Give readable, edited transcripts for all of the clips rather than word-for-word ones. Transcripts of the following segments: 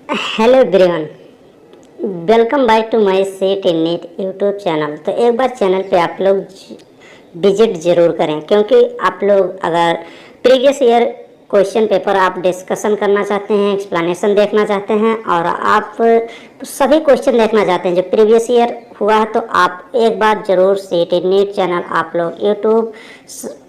Hello everyone, welcome back to my seat in NEET YouTube channel. तो एक बार channel पे आप लोग विजिट ज़रूर करें, क्योंकि आप लोग अगर प्रीवियस ईयर क्वेश्चन पेपर आप डिस्कशन करना चाहते हैं, एक्सप्लेनेशन देखना चाहते हैं और आप सभी क्वेश्चन देखना चाहते हैं जो प्रीवियस ईयर हुआ है, तो आप एक बार ज़रूर सीट इन नीट चैनल आप लोग यूट्यूब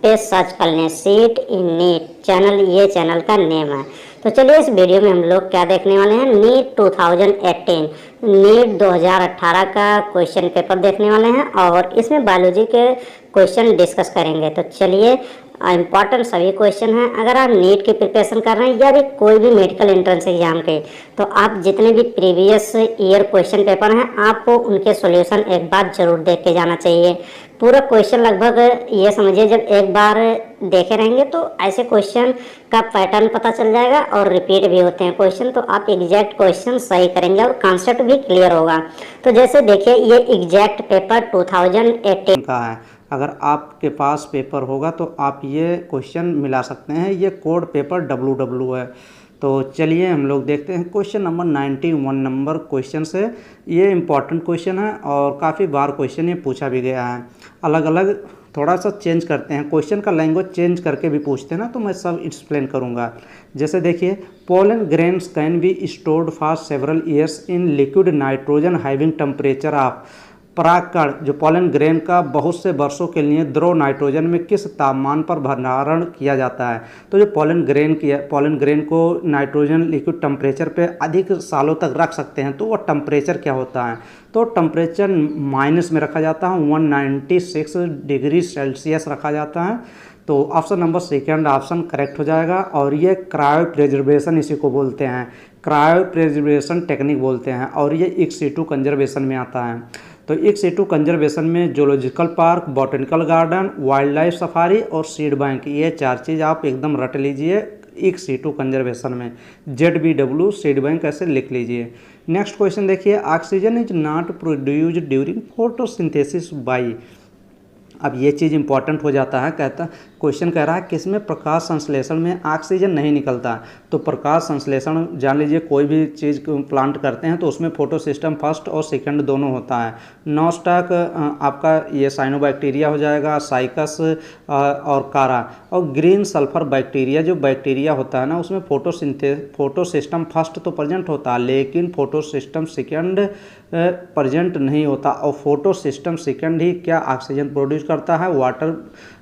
पे सर्च कर लें। सीट इन नीट चैनल, ये चैनल का नेम है। तो चलिए इस वीडियो में हम लोग क्या देखने वाले हैं, नीट 2018 नीट 2018 का क्वेश्चन पेपर देखने वाले हैं और इसमें बायोलॉजी के क्वेश्चन डिस्कस करेंगे। तो चलिए, इम्पॉर्टेंट सभी क्वेश्चन हैं। अगर आप नीट की प्रिपरेशन कर रहे हैं या भी कोई भी मेडिकल एंट्रेंस एग्जाम के, तो आप जितने भी प्रीवियस ईयर क्वेश्चन पेपर हैं आपको उनके सॉल्यूशन एक बार ज़रूर देख के जाना चाहिए। पूरा क्वेश्चन लगभग ये समझिए, जब एक बार देखे रहेंगे तो ऐसे क्वेश्चन का पैटर्न पता चल जाएगा और रिपीट भी होते हैं क्वेश्चन, तो आप एग्जैक्ट क्वेश्चन सही करेंगे और कॉन्सेप्ट भी क्लियर होगा। तो जैसे देखिए, ये एग्जैक्ट पेपर 2018 का है। अगर आपके पास पेपर होगा तो आप ये क्वेश्चन मिला सकते हैं। ये कोड पेपर WW है। तो चलिए हम लोग देखते हैं क्वेश्चन नंबर 91 नंबर क्वेश्चन से। ये इम्पॉर्टेंट क्वेश्चन है और काफ़ी बार क्वेश्चन ये पूछा भी गया है। अलग अलग थोड़ा सा चेंज करते हैं, क्वेश्चन का लैंग्वेज चेंज करके भी पूछते हैं ना, तो मैं सब एक्सप्लेन करूंगा। जैसे देखिए, pollen grains can be stored for several years in liquid nitrogen having temperature of. परागकण जो पोलन ग्रेन का बहुत से वर्षों के लिए द्रव नाइट्रोजन में किस तापमान पर भंडारण किया जाता है। तो जो पोलन ग्रेन को नाइट्रोजन लिक्विड टेम्परेचर पे अधिक सालों तक रख सकते हैं, तो वो टेम्परेचर क्या होता है। तो टेम्परेचर माइनस में रखा जाता है, 196 डिग्री सेल्सियस रखा जाता है। तो option number second option correct हो जाएगा। और ये क्रायो प्रिजर्वेशन इसी को बोलते हैं, क्रायो प्रिजर्वेशन टेक्निक बोलते हैं, और ये इन सिटू कंजर्वेशन में आता है। तो इन सिटू कंजर्वेशन में zoological park, botanical garden, wild life safari और सीड बैंक, ये चार चीज़ आप एकदम रट लीजिए इन सिटू कंजर्वेशन में। ZBW सीड बैंक ऐसे लिख लीजिए। नेक्स्ट क्वेश्चन देखिए, oxygen is not produced during photosynthesis by. अब ये चीज़ इंपॉर्टेंट हो जाता है। क्वेश्चन कह रहा है किसमें प्रकाश संश्लेषण में ऑक्सीजन नहीं निकलता। तो प्रकाश संश्लेषण जान लीजिए, कोई भी चीज़ प्लांट करते हैं तो उसमें फोटो सिस्टम फर्स्ट और सेकंड दोनों होता है। नॉस्टॉक आपका ये साइनोबैक्टीरिया हो जाएगा, साइकस और कारा। और ग्रीन सल्फर बैक्टीरिया जो बैक्टीरिया होता है ना, उसमें फोटो सिस्टम फर्स्ट तो प्रेजेंट होता है, लेकिन फोटो सिस्टम सेकेंड प्रेजेंट नहीं होता। और फोटो सिस्टम सेकेंड ही क्या ऑक्सीजन प्रोड्यूस करता है, वाटर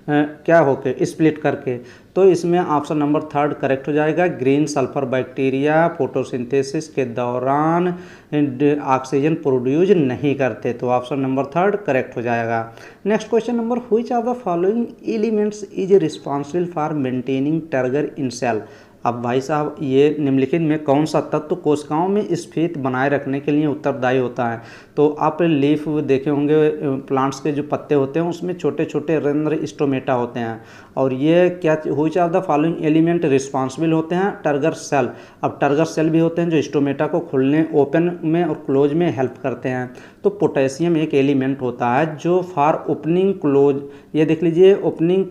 क्या होके स्प्लिट करके। तो इसमें ऑप्शन नंबर थर्ड करेक्ट हो जाएगा। ग्रीन सल्फर बैक्टीरिया फोटोसिंथेसिस के दौरान ऑक्सीजन प्रोड्यूस नहीं करते, तो ऑप्शन नंबर थर्ड करेक्ट हो जाएगा। Next question number, which of the following elements is responsible for maintaining turgor in cell. अब भाई साहब, ये निम्नलिखित में कौन सा तत्व कोशिकाओं में स्फीत बनाए रखने के लिए उत्तरदायी होता है। तो आप लीफ देखे होंगे, प्लांट्स के जो पत्ते होते हैं उसमें छोटे छोटे रंध्र स्टोमेटा होते हैं। और ये क्या, which of the following element responsible होते हैं, टर्गर सेल। अब टर्गर सेल भी होते हैं जो स्टोमेटा को खुलने, ओपन में और क्लोज में हेल्प करते हैं। तो पोटेशियम एक एलिमेंट होता है जो फॉर ओपनिंग क्लोज, ये देख लीजिए, opening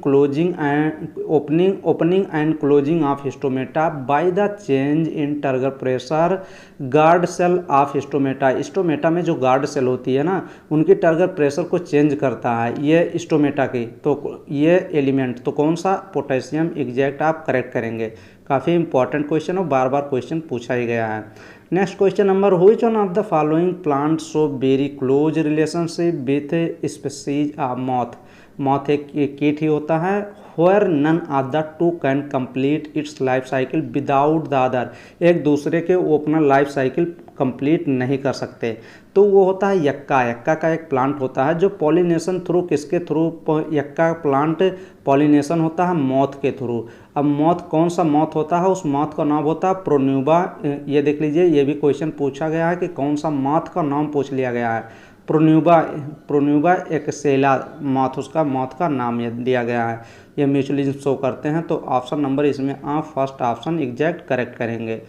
and closing of stomata by the change in turgor pressure guard cell of stomata में जो गार्ड सेल होती है ना, उनकी टर्गर प्रेशर को चेंज करता है ये स्टोमेटा की। तो ये एलिमेंट तो कौन सा, पोटेशियम एग्जैक्ट आप करेक्ट करेंगे। काफ़ी इंपॉर्टेंट क्वेश्चन और बार बार क्वेश्चन पूछा ही गया है। Next question number, which one of the following plant show very close relationship with species of moth. Moth एक कीट ही होता है। Where none of the two can complete its life cycle without the other, एक दूसरे के वो अपना लाइफ साइकिल कंप्लीट नहीं कर सकते। तो वो होता है यक्का। यक्का का एक प्लांट होता है जो पॉलिनेशन थ्रू, किसके थ्रू, यक्का प्लांट पॉलिनेशन होता है मॉथ के थ्रू। अब मॉथ कौन सा मॉथ होता है, उस मॉथ का नाम होता है प्रोन्यूबा। ये देख लीजिए, ये भी क्वेश्चन पूछा गया है कि कौन सा मॉथ का नाम पूछ लिया गया है। प्रोन्यूबा एक सेला मॉथ, उसका मॉथ का नाम दिया गया है। ये म्यूचुअलिज्म शो करते हैं। तो ऑप्शन नंबर इसमें आप फर्स्ट ऑप्शन एग्जैक्ट करेक्ट करेंगे।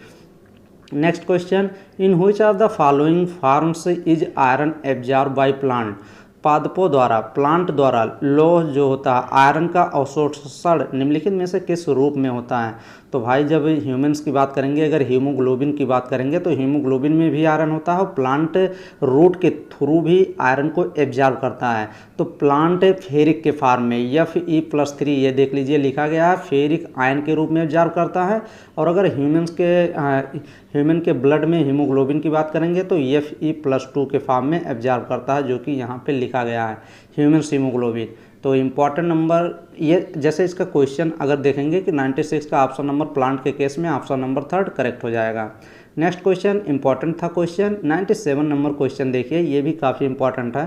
Next question, in which of the following forms is iron absorb by plant. पादपों द्वारा, प्लांट द्वारा लौह जो होता है आयरन का अवशोषण निम्नलिखित में से किस रूप में होता है। तो तो भाई जब ह्यूमंस की बात करेंगे, अगर हीमोग्लोबिन की बात करेंगे तो हीमोग्लोबिन में भी आयरन होता है और प्लांट रूट के थ्रू भी आयरन को एब्जॉर्ब करता है। तो प्लांट फेरिक के फॉर्म में Fe+3 ये देख लीजिए लिखा गया है, फेरिक आयन के रूप में एब्जॉर्ब करता है। और अगर ह्यूमन के ब्लड में हीमोग्लोबिन की बात करेंगे तो Fe+2 के फॉर्म में एब्जॉर्ब करता है, जो कि यहाँ पे लिखा गया है ह्यूमन हीमोग्लोबिन। तो इम्पॉर्टेंट नंबर ये, जैसे इसका क्वेश्चन अगर देखेंगे कि 96 का ऑप्शन नंबर प्लांट के केस में ऑप्शन नंबर 3 करेक्ट हो जाएगा। नेक्स्ट क्वेश्चन इंपॉर्टेंट था क्वेश्चन 97 नंबर क्वेश्चन देखिए, ये भी काफ़ी इंपॉर्टेंट है।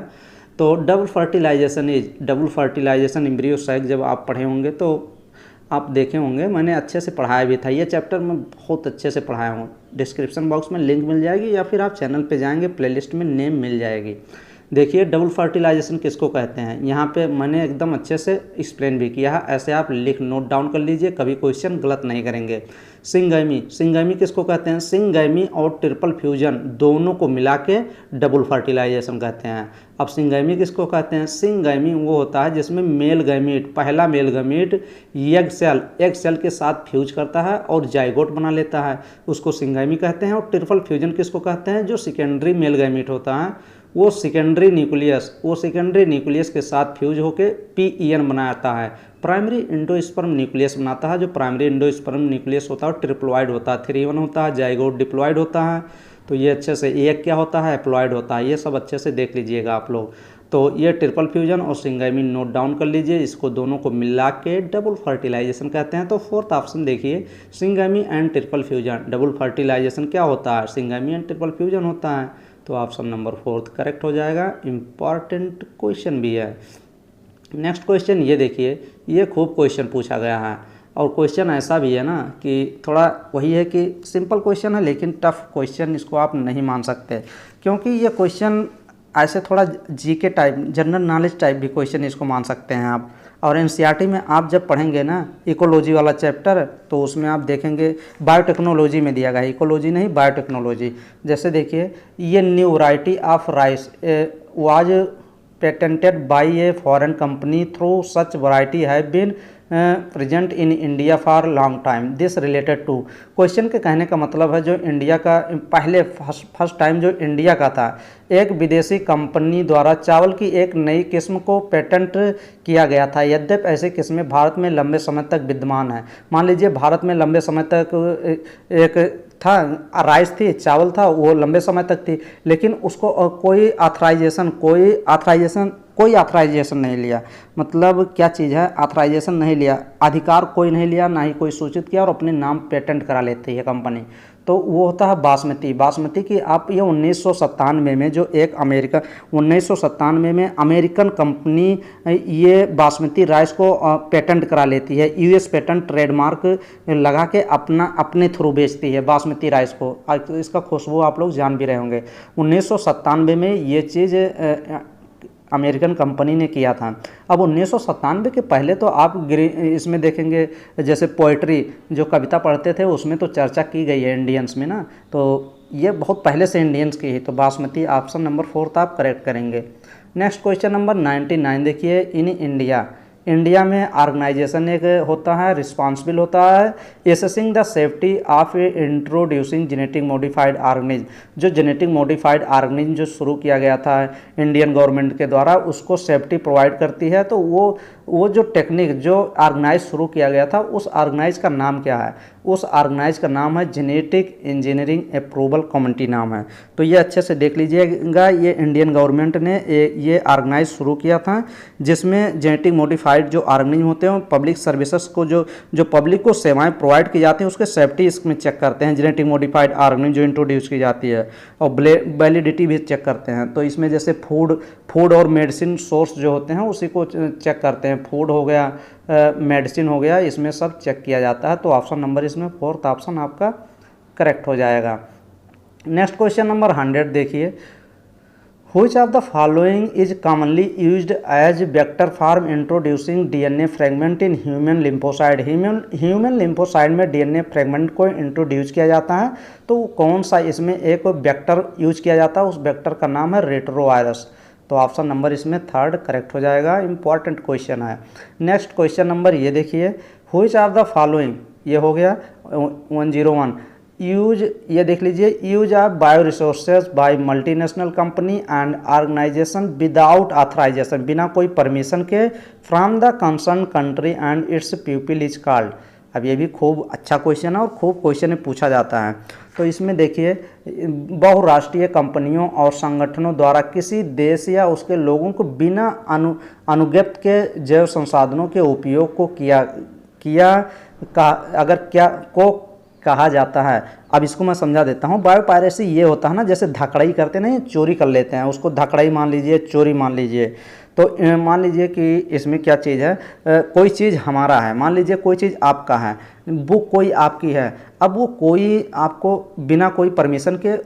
तो डबल फर्टिलाइजेशन एम्ब्रियोसाइक जब आप पढ़े होंगे तो आप देखे होंगे, मैंने अच्छे से पढ़ाया भी था ये चैप्टर, मैं बहुत अच्छे से पढ़ाया हूँ। डिस्क्रिप्शन बॉक्स में लिंक मिल जाएगी या फिर आप चैनल पे जाएंगे प्लेलिस्ट में नेम मिल जाएगी। देखिए डबल फर्टिलाइजेशन किसको कहते हैं, यहाँ पे मैंने एकदम अच्छे से एक्सप्लेन भी किया है, ऐसे आप नोट डाउन कर लीजिए, कभी क्वेश्चन गलत नहीं करेंगे। सिंगैमी किसको कहते हैं, सिंगैमी और ट्रिपल फ्यूजन दोनों को मिला के डबल फर्टिलाइजेशन कहते हैं। अब सिंगैमी किसको कहते हैं, सिंगैमी वो होता है जिसमें मेल गैमीट, पहला मेल गैमीट एग सेल के साथ फ्यूज करता है और जाइगोट बना लेता है, उसको सिंगैमी कहते हैं। और ट्रिपल फ्यूजन किसको कहते हैं, जो सेकेंडरी मेल गैमीट होता है वो सेकेंडरी न्यूक्लियस के साथ फ्यूज होकर PEN बनाता है, प्राइमरी इंडोस्पर्म न्यूक्लियस बनाता है। जो प्राइमरी इंडोस्पर्म न्यूक्लियस होता है ट्रिप्लोइड होता है, 3 1 होता है, जाइगोट डिप्लॉइड होता है। तो ये अच्छे से एक क्या होता है, एप्लॉइड होता है, ये सब अच्छे से देख लीजिएगा आप लोग। तो ये ट्रिपल फ्यूजन और सिंगैमी नोट डाउन कर लीजिए, इसको दोनों को मिला के डबल फर्टिलाइजेशन कहते हैं। तो फोर्थ ऑप्शन देखिए, syngamy and triple fusion, double fertilisation क्या होता है, सिंगैमी एंड ट्रिपल फ्यूजन होता है। तो ऑप्शन नंबर 4 करेक्ट हो जाएगा। इम्पॉर्टेंट क्वेश्चन भी है। नेक्स्ट क्वेश्चन ये देखिए, ये खूब क्वेश्चन पूछा गया है और क्वेश्चन ऐसा भी है ना कि थोड़ा वही है कि सिंपल क्वेश्चन है लेकिन टफ क्वेश्चन, इसको आप नहीं मान सकते क्योंकि ये क्वेश्चन ऐसे थोड़ा GK type, general knowledge type भी क्वेश्चन इसको मान सकते हैं आप। और NCERT में आप जब पढ़ेंगे ना इकोलॉजी वाला चैप्टर, तो उसमें आप देखेंगे बायोटेक्नोलॉजी में दिया गया है, इकोलॉजी नहीं बायोटेक्नोलॉजी। जैसे देखिए, ये new variety of rice was patented by a foreign company through such variety have been present in India for long time, this related to. Question के कहने का मतलब है जो इंडिया का पहले फर्स्ट टाइम जो इंडिया का था, एक विदेशी कंपनी द्वारा चावल की एक नई किस्म को पेटेंट किया गया था। यद्यपि ऐसी किस्में भारत में लंबे समय तक विद्यमान है। मान लीजिए भारत में लंबे समय तक एक था राइस थी, चावल था, वो लंबे समय तक थी, लेकिन उसको कोई ऑथराइजेशन नहीं लिया। मतलब क्या चीज़ है, ऑथराइजेशन नहीं लिया, अधिकार कोई नहीं लिया, ना ही कोई सूचित किया और अपने नाम पेटेंट करा लेती है कंपनी। तो वो होता है बासमती की आप ये 1997 में जो एक 1997 में अमेरिकन कंपनी ये बासमती राइस को पेटेंट करा लेती है, US पेटेंट ट्रेडमार्क लगा के अपने थ्रू बेचती है बासमती राइस को। इसका खुशबू आप लोग जान भी रहे होंगे। 1997 में ये चीज़ अमेरिकन कंपनी ने किया था। अब 1997 के पहले तो आप इसमें देखेंगे, जैसे पोइट्री जो कविता पढ़ते थे उसमें तो चर्चा की गई है इंडियंस में ना, तो ये बहुत पहले से इंडियंस की है। तो बासमती ऑप्शन नंबर 4 आप करेक्ट करेंगे। नेक्स्ट क्वेश्चन नंबर 99 देखिए, इन इंडिया में ऑर्गेनाइजेशन एक होता है, रिस्पॉन्सिबल होता है assessing the safety of introducing genetic modified organism. जो जेनेटिक मॉडिफाइड ऑर्गेनिज्म जो शुरू किया गया था इंडियन गवर्नमेंट के द्वारा, उसको सेफ्टी प्रोवाइड करती है। तो वो जो टेक्निक जो ऑर्गेनाइज शुरू किया गया था, उस ऑर्गेनाइज का नाम क्या है, उस ऑर्गेनाइज का नाम है जेनेटिक इंजीनियरिंग अप्रूवल कमेटी नाम है। तो ये अच्छे से देख लीजिएगा, ये इंडियन गवर्नमेंट ने ये ऑर्गेनाइज शुरू किया था, जिसमें जेनेटिक मॉडिफाइड जो ऑर्गेनिज्म होते हैं पब्लिक सर्विसेज को जो पब्लिक को सेवाएं प्रोवाइड की जाती हैं उसके सेफ्टी इसमें चेक करते हैं। जेनेटिक मॉडिफाइड ऑर्गेनिज्म जो इंट्रोड्यूस की जाती है और वैलिडिटी भी चेक करते हैं। तो इसमें जैसे फूड और मेडिसिन सोर्स जो होते हैं उसी को चेक करते हैं, फूड हो गया, मेडिसिन हो गया, इसमें सब चेक किया जाता है। तो ऑप्शन नंबर इसमें 4th ऑप्शन आपका करेक्ट हो जाएगा। नेक्स्ट क्वेश्चन नंबर 100 देखिए, which of the following is commonly used as vector for introducing DNA fragment in human lymphocyte. Human lymphocyte में DNA फ्रेगमेंट को इंट्रोड्यूस किया जाता है, तो कौन सा इसमें एक वेक्टर यूज किया जाता है, उस वेक्टर का नाम है रेट्रोवायरस। तो ऑप्शन नंबर इसमें 3rd करेक्ट हो जाएगा। इंपॉर्टेंट क्वेश्चन है। नेक्स्ट क्वेश्चन नंबर ये देखिए, व्हिच ऑफ द फॉलोइंग ये हो गया 101। यूज, ये देख लीजिए, use of bio resources by multinational company and organisation without authorisation, बिना कोई परमिशन के, from the concern country and its people is called. अब ये भी खूब अच्छा क्वेश्चन है और खूब क्वेश्चन में पूछा जाता है। तो इसमें देखिए, बहुराष्ट्रीय कंपनियों और संगठनों द्वारा किसी देश या उसके लोगों को बिना अनुज्ञप्त के जैव संसाधनों के उपयोग को कहा जाता है। अब इसको मैं समझा देता हूँ। बायोपायरेसी ये होता है ना, जैसे धकड़ाई करते ना, चोरी कर लेते हैं, उसको धकड़ाई मान लीजिए, चोरी मान लीजिए। तो मान लीजिए कि इसमें क्या चीज़ है, कोई चीज़ हमारा है, मान लीजिए कोई चीज़ आपका है, वो कोई आपकी है। अब वो कोई आपको बिना कोई परमिशन के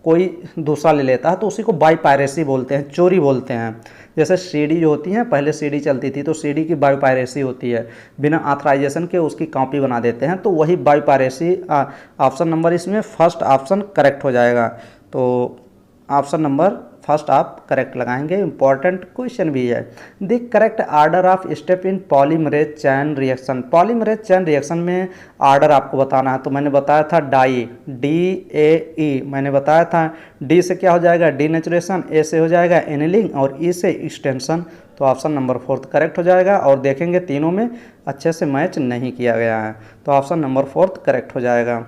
कोई दूसरा ले लेता है, तो उसी को बायोपायरेसी बोलते हैं, चोरी बोलते हैं। जैसे सीडी जो होती है, पहले सीडी चलती थी, तो सीडी की बायोपायरेसी होती है, बिना ऑथराइजेशन के उसकी कॉपी बना देते हैं, तो वही बायोपायरेसी। ऑप्शन नंबर इसमें फर्स्ट ऑप्शन करेक्ट हो जाएगा। तो ऑप्शन नंबर फर्स्ट आप करेक्ट लगाएंगे। इंपॉर्टेंट क्वेश्चन भी है। The correct order of step in polymerase chain reaction. Polymerase chain reaction में आर्डर आपको बताना है। तो मैंने बताया था डाई, DAE मैंने बताया था। डी से क्या हो जाएगा, डीनेचुरेशन, ए से हो जाएगा एनिलिंग और ई से एक्सटेंशन। तो ऑप्शन नंबर 4 करेक्ट हो जाएगा। और देखेंगे तीनों में अच्छे से मैच नहीं किया गया है, तो ऑप्शन नंबर 4 करेक्ट हो जाएगा।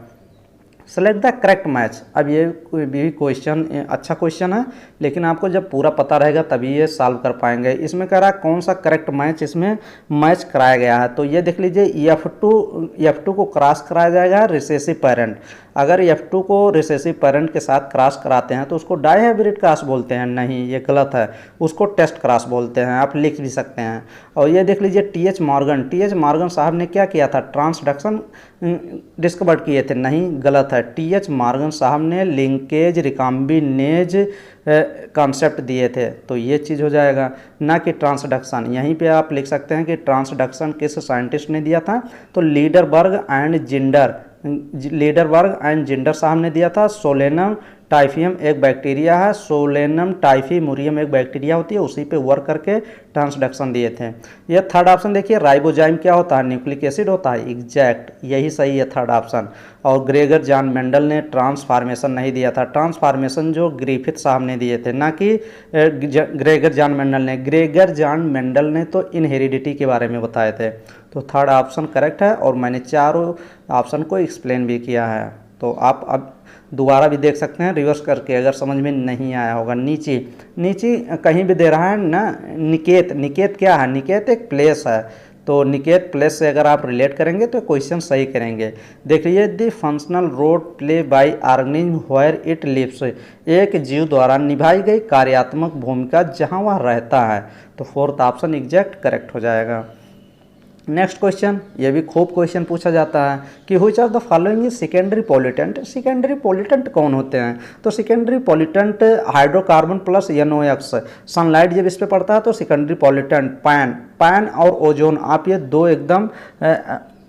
Select the correct match. अब ये भी क्वेश्चन अच्छा क्वेश्चन है, लेकिन आपको जब पूरा पता रहेगा तभी ये सॉल्व कर पाएंगे। इसमें कह रहा है कौन सा करेक्ट मैच इसमें मैच कराया गया है। तो ये देख लीजिए, F2 को क्रॉस कराया जाएगा रिसेसिव पेरेंट। अगर F2 को रिसेसिव पेरेंट के साथ क्रॉस कराते हैं तो उसको डाइहाइब्रिड क्रॉस बोलते हैं, नहीं ये गलत है, उसको टेस्ट क्रॉस बोलते हैं, आप लिख भी सकते हैं। और ये देख लीजिए TH मॉर्गन साहब ने क्या किया था, ट्रांसडक्शन डिस्कवर किए थे, नहीं गलत है। TH मॉर्गन साहब ने लिंकेज रिकॉम्बिनेज कॉन्सेप्ट दिए थे, तो ये चीज़ हो जाएगा, ना कि ट्रांसडक्शन। यहीं पे आप लिख सकते हैं कि ट्रांसडक्शन किस साइंटिस्ट ने दिया था, तो लीडरबर्ग एंड जिंडर साहब ने दिया था। सोलेनम टाइफियम एक बैक्टीरिया है, सोलेनम टाइफीमुरियम एक बैक्टीरिया होती है, उसी पे वर्क करके ट्रांसडक्शन दिए थे। ये थर्ड ऑप्शन देखिए, राइबोजाइम क्या होता है, न्यूक्लिक एसिड होता है, एग्जैक्ट यही सही है थर्ड ऑप्शन। और ग्रेगर जॉन मेंडल ने ट्रांसफॉर्मेशन नहीं दिया था, ट्रांसफॉर्मेशन जो ग्रिफिथ साहब ने दिए थे, ना कि ग्रेगर जॉन मेंडल ने। ग्रेगर जॉन मेंडल ने तो इनहेरिडिटी के बारे में बताए थे। तो थर्ड ऑप्शन करेक्ट है, और मैंने चारों ऑप्शन को एक्सप्लेन भी किया है। तो आप अब दोबारा भी देख सकते हैं रिवर्स करके, अगर समझ में नहीं आया होगा। नीचे कहीं भी दे रहा है ना, निकेत क्या है, निकेत एक प्लेस है, तो निकेत प्लेस से अगर आप रिलेट करेंगे तो क्वेश्चन सही करेंगे। देख लीजिए, the functional role play by organism where it lives, एक जीव द्वारा निभाई गई कार्यात्मक भूमिका जहां वह रहता है। तो फोर्थ ऑप्शन एग्जैक्ट करेक्ट हो जाएगा। नेक्स्ट क्वेश्चन, ये भी खूब क्वेश्चन पूछा जाता है कि which of the following is secondary pollutant. Secondary pollutant कौन होते हैं, तो secondary pollutant hydrocarbon plus NOx, sunlight जब इस पे पड़ता है तो सेकेंडरी पॉल्यूटेंट पैन और ओजोन। आप ये दो एकदम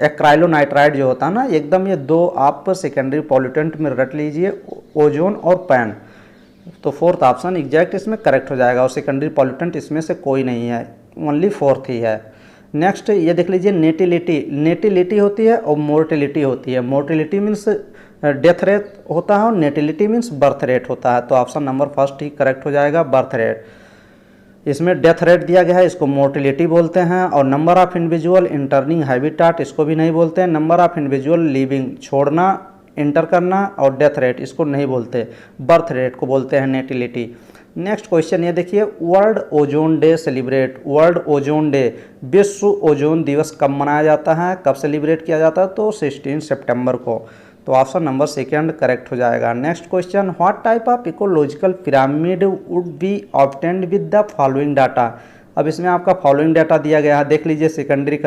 एक्राइलोनाइट्राइड जो होता है ना, एकदम ये दो आप सेकेंडरी पॉल्यूटेंट में रट लीजिए, ओजोन और पैन। तो फोर्थ ऑप्शन एग्जैक्ट इसमें करेक्ट हो जाएगा, और सेकेंडरी पॉल्यूटेंट इसमें से कोई नहीं है, ओनली फोर्थ ही है। नेक्स्ट ये देख लीजिए, नेटिलिटी होती है और मोर्टिलिटी होती है। मोर्टिलिटी मीन्स डेथ रेट होता है और नेटिलिटी मीन्स बर्थ रेट होता है। तो ऑप्शन नंबर फर्स्ट ही करेक्ट हो जाएगा, बर्थ रेट। इसमें डेथ रेट दिया गया है, इसको मोर्टिलिटी बोलते हैं। और number of individual interning habitat, इसको भी नहीं बोलते हैं। नंबर ऑफ इंडिविजुअल लिविंग, छोड़ना, इंटर करना, और डेथ रेट इसको नहीं बोलते, बर्थ रेट को बोलते हैं नेटिलिटी। नेक्स्ट क्वेश्चन ये देखिए, world ozone day celebrate. World ozone day, विश्व ओजोन दिवस कब मनाया जाता है, कब सेलिब्रेट किया जाता है, तो 16 सितंबर को। तो ऑप्शन नंबर सेकंड करेक्ट हो जाएगा। Next question, what type of ecological pyramid would be obtained with the following data. अब इसमें आपका फॉलोइंग डाटा दिया गया है, देख लीजिए। सेकेंडरी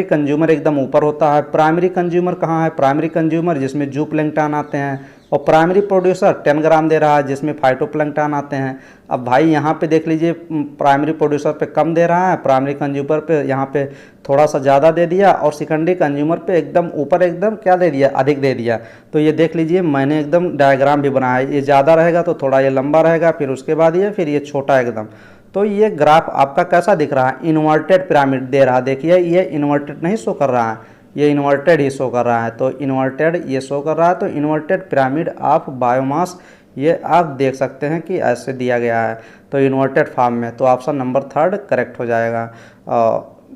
कंज्यूमर एकदम ऊपर होता है। प्राइमरी कंज्यूमर कहाँ है, प्राइमरी कंज्यूमर जिसमें जूप्लैंक्टन आते हैं। और प्राइमरी प्रोड्यूसर 10 ग्राम दे रहा है, जिसमें फाइटोप्लैंक्टन आते हैं। अब भाई यहाँ पे देख लीजिए, प्राइमरी प्रोड्यूसर पे कम दे रहा है, प्राइमरी कंज्यूमर पे यहाँ पे थोड़ा सा ज़्यादा दे दिया, और सेकेंडरी कंज्यूमर पे एकदम ऊपर एकदम क्या दे दिया, अधिक दे दिया। तो ये देख लीजिए, मैंने एकदम डायग्राम भी बनाया है। ये ज़्यादा रहेगा तो थोड़ा ये लंबा रहेगा, फिर उसके बाद ये फिर ये छोटा एकदम। तो ये ग्राफ आपका कैसा दिख रहा है, इन्वर्टेड पिरामिड दे रहा है। देखिए ये इन्वर्टेड नहीं शो कर रहा है, ये इन्वर्टेड ही शो कर रहा है, तो इन्वर्टेड ये शो कर रहा है, तो इन्वर्टेड पिरामिड ऑफ बायोमास ये आप देख सकते हैं कि ऐसे दिया गया है, तो इन्वर्टेड फॉर्म में, तो ऑप्शन नंबर 3 करेक्ट हो जाएगा।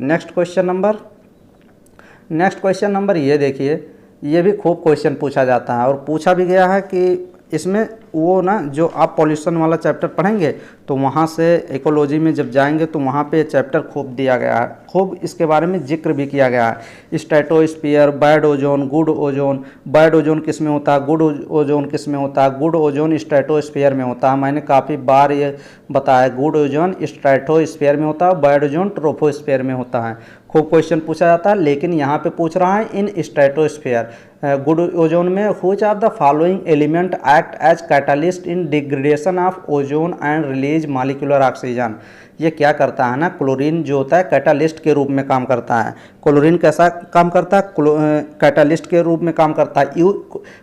नेक्स्ट क्वेश्चन नंबर ये देखिए, ये भी खूब क्वेश्चन पूछा जाता है और पूछा भी गया है कि इसमें वो ना जो आप पॉल्यूशन वाला चैप्टर पढ़ेंगे तो वहाँ से इकोलॉजी में जब जाएंगे तो वहाँ पे चैप्टर खूब दिया गया है, खूब इसके बारे में जिक्र भी किया गया है। Stratosphere, bad ozone, good ozone, bad ozone किस में होता है, गुड ओजोन किस में होता है, गुड ओजोन स्ट्रेटोस्फीयर में होता है। मैंने काफ़ी बार ये बताया, गुड ओजोन स्ट्रेटोस्फीयर में होता है, बैड ओजोन ट्रोपोस्फीयर में होता है। खूब क्वेश्चन पूछा जाता है, लेकिन यहाँ पे पूछ रहा है इन स्ट्रेटोस्फीयर गुड ओजोन में which of the following element act as catalyst in degradation of ozone and release molecular oxygen. ये क्या करता है ना, क्लोरीन जो होता है कैटालिस्ट के रूप में काम करता है। क्लोरीन कैसा काम करता है, कैटालिस्ट के रूप में काम करता है।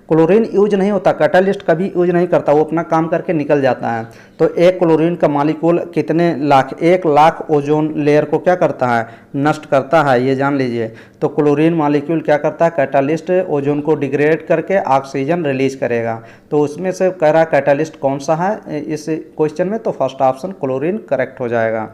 क्लोरीन यूज नहीं होता, कैटालिस्ट कभी यूज नहीं करता, वो अपना काम करके निकल जाता है। तो एक क्लोरीन का मॉलिक्यूल कितने लाख, 1 लाख ओजोन लेयर को क्या करता है, नष्ट करता है, ये जान लीजिए। तो क्लोरीन मॉलिक्यूल क्या करता है, कैटालिस्ट ओजोन को डिग्रेड करके ऑक्सीजन रिलीज करेगा। तो उसमें से कह रहा है कैटालिस्ट कौन सा है इस क्वेश्चन में, तो फर्स्ट ऑप्शन क्लोरीन करेक्ट हो जाएगा।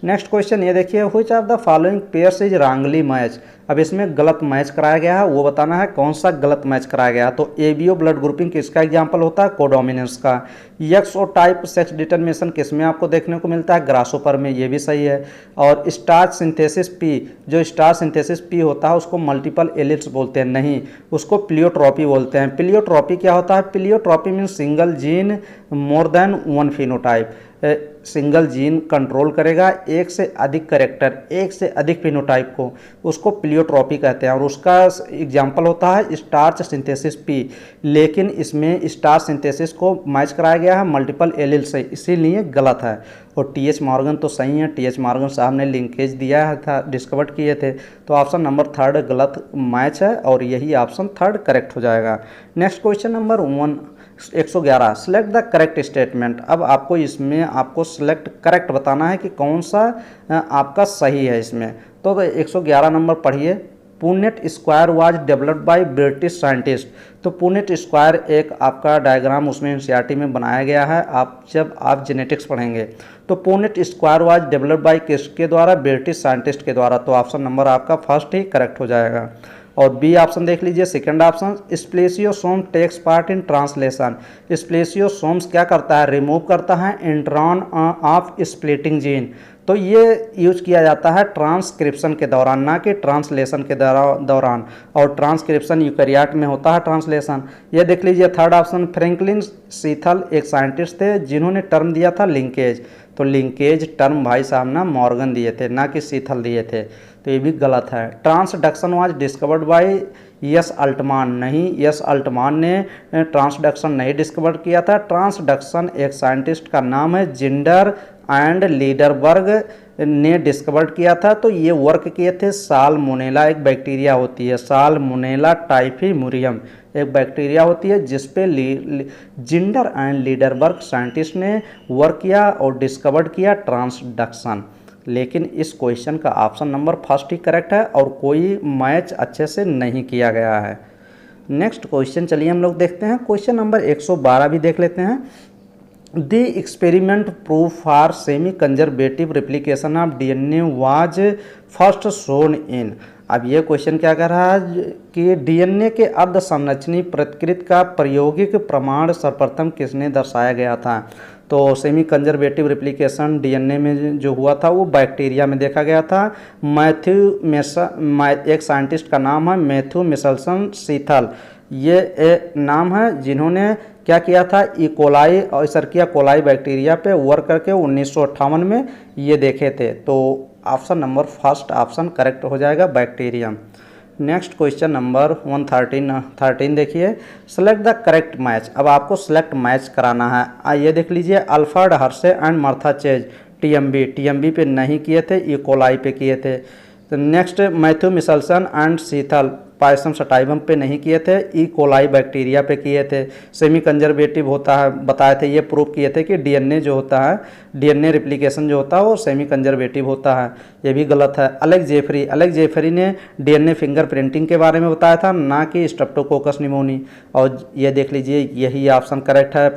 नेक्स्ट क्वेश्चन ये देखिए, which of the following pairs is wrongly match. अब इसमें गलत मैच कराया गया है, वो बताना है कौन सा गलत मैच कराया गया। तो एबीओ ब्लड ग्रुपिंग किसका एग्जांपल होता है, कोडोमिनेंस का। एक्स और टाइप सेक्स डिटर्मिनेशन किसमें आपको देखने को मिलता है, ग्रासोपर में, ये भी सही है। और स्टार्च सिंथेसिस पी, जो स्टार्च सिंथेसिस पी होता है उसको मल्टीपल एलिप्स बोलते हैं, नहीं, उसको प्लियोट्रॉपी बोलते हैं। प्लियोट्रॉपी क्या होता है, pleiotropy mean single gene more than one phenotype. Single gene control करेगा एक से अधिक कैरेक्टर, एक से अधिक फिनोटाइप को, उसको प्लियोट्रॉपी कहते हैं। और उसका एग्जांपल होता है स्टार्च सिंथेसिस पी। लेकिन इसमें स्टार्च सिंथेसिस को मैच कराया गया है मल्टीपल एलील से, इसीलिए गलत है। और टीएच मॉर्गन तो सही है, टीएच मॉर्गन साहब ने लिंकेज दिया था, डिस्कवर किए थे। तो ऑप्शन नंबर 3 गलत मैच है और यही ऑप्शन 3 करेक्ट हो जाएगा। Next question number 111, select the correct statement. अब आपको इसमें आपको सेलेक्ट करेक्ट बताना है कि कौन सा आपका सही है इसमें। तो 111 नंबर पढ़िए, Punnett square was developed by British scientist. तो पुनेट स्क्वायर एक आपका डायग्राम उसमें एनसीईआरटी में बनाया गया है, जब आप जेनेटिक्स पढ़ेंगे। तो Punnett square was developed by किसके द्वारा, ब्रिटिश साइंटिस्ट के द्वारा। तो ऑप्शन नंबर आपका फर्स्ट ही करेक्ट हो जाएगा। और बी ऑप्शन देख लीजिए, second option, spliceosome takes part in translation. Spliceosomes क्या करता है, रिमूव करता है इंट्रॉन ऑफ स्प्लिटिंग जीन। तो ये यूज किया जाता है ट्रांसक्रिप्शन के दौरान, ना कि ट्रांसलेशन के दौरान। और ट्रांसक्रिप्शन यूकैरियोट में होता है ट्रांसलेशन। ये देख लीजिए थर्ड ऑप्शन, फ्रैंकलिन सीथल एक साइंटिस्ट थे जिन्होंने टर्म दिया था लिंकेज। तो लिंकेज टर्म भाई साहब ना मॉर्गन दिए थे, ना कि सीथल दिए थे, तो ये भी गलत है। Transduction was discovered by S Altmann, नहीं, यस अल्टमान ने ट्रांसडक्शन नहीं डिस्कवर किया था। ट्रांसडक्शन एक साइंटिस्ट का नाम है, जिंडर एंड लीडरबर्ग ने डिस्कवर किया था। तो ये वर्क किए थे साल्मोनेला, एक बैक्टीरिया होती है साल्मोनेला टाइफीमुरियम, एक बैक्टीरिया होती है जिस पे जिंडर एंड लीडरबर्ग साइंटिस्ट ने वर्क किया और डिस्कवर्ड किया ट्रांसडक्शन। लेकिन इस क्वेश्चन का ऑप्शन नंबर फर्स्ट ही करेक्ट है और कोई मैच अच्छे से नहीं किया गया है। नेक्स्ट क्वेश्चन चलिए हम लोग देखते हैं, क्वेश्चन नंबर 112 भी देख लेते हैं। The experiment prove for semi conservative replication of DNA was first shown in. अब ये क्वेश्चन क्या कर रहा है कि डीएनए के अर्ध संरचनी प्रतिकृति का प्रायोगिक प्रमाण सर्वप्रथम किसने दर्शाया गया था। तो सेमी कंजर्वेटिव रेप्लिकेशन डीएनए में जो हुआ था वो बैक्टीरिया में देखा गया था। एक साइंटिस्ट का नाम है मैथ्यू मिशेल्सन सीथल, ये नाम है जिन्होंने क्या किया था, इकोलाई और इसरकिया कोलाई बैक्टीरिया पे वर्क करके 1958 में ये देखे थे। तो option number first option correct हो जाएगा, बैक्टीरियम। नेक्स्ट क्वेश्चन नंबर 113 देखिए, सेलेक्ट द करेक्ट मैच। अब आपको सेलेक्ट मैच कराना है। आइए देख लीजिए, Alfred Hershey and Martha Chase TMV पे नहीं किए थे, इकोलाई पे किए थे। तो next Matthew Meselson and Stahl pisum sativum पे नहीं किए थे, ई कोलाई बैक्टीरिया पे किए थे। सेमी कंजर्वेटिव होता है बताए थे, ये प्रूव किए थे कि डीएनए जो होता है, डीएनए रिप्लिकेशन जो होता है वो सेमी कंजर्वेटिव होता है, ये भी गलत है। अलग जेफरी ने डीएनए फिंगर प्रिंटिंग के बारे में बताया था, ना कि स्ट्रेप्टोकोकस निमोनी। और ये देख लीजिए यही ऑप्शन करेक्ट है।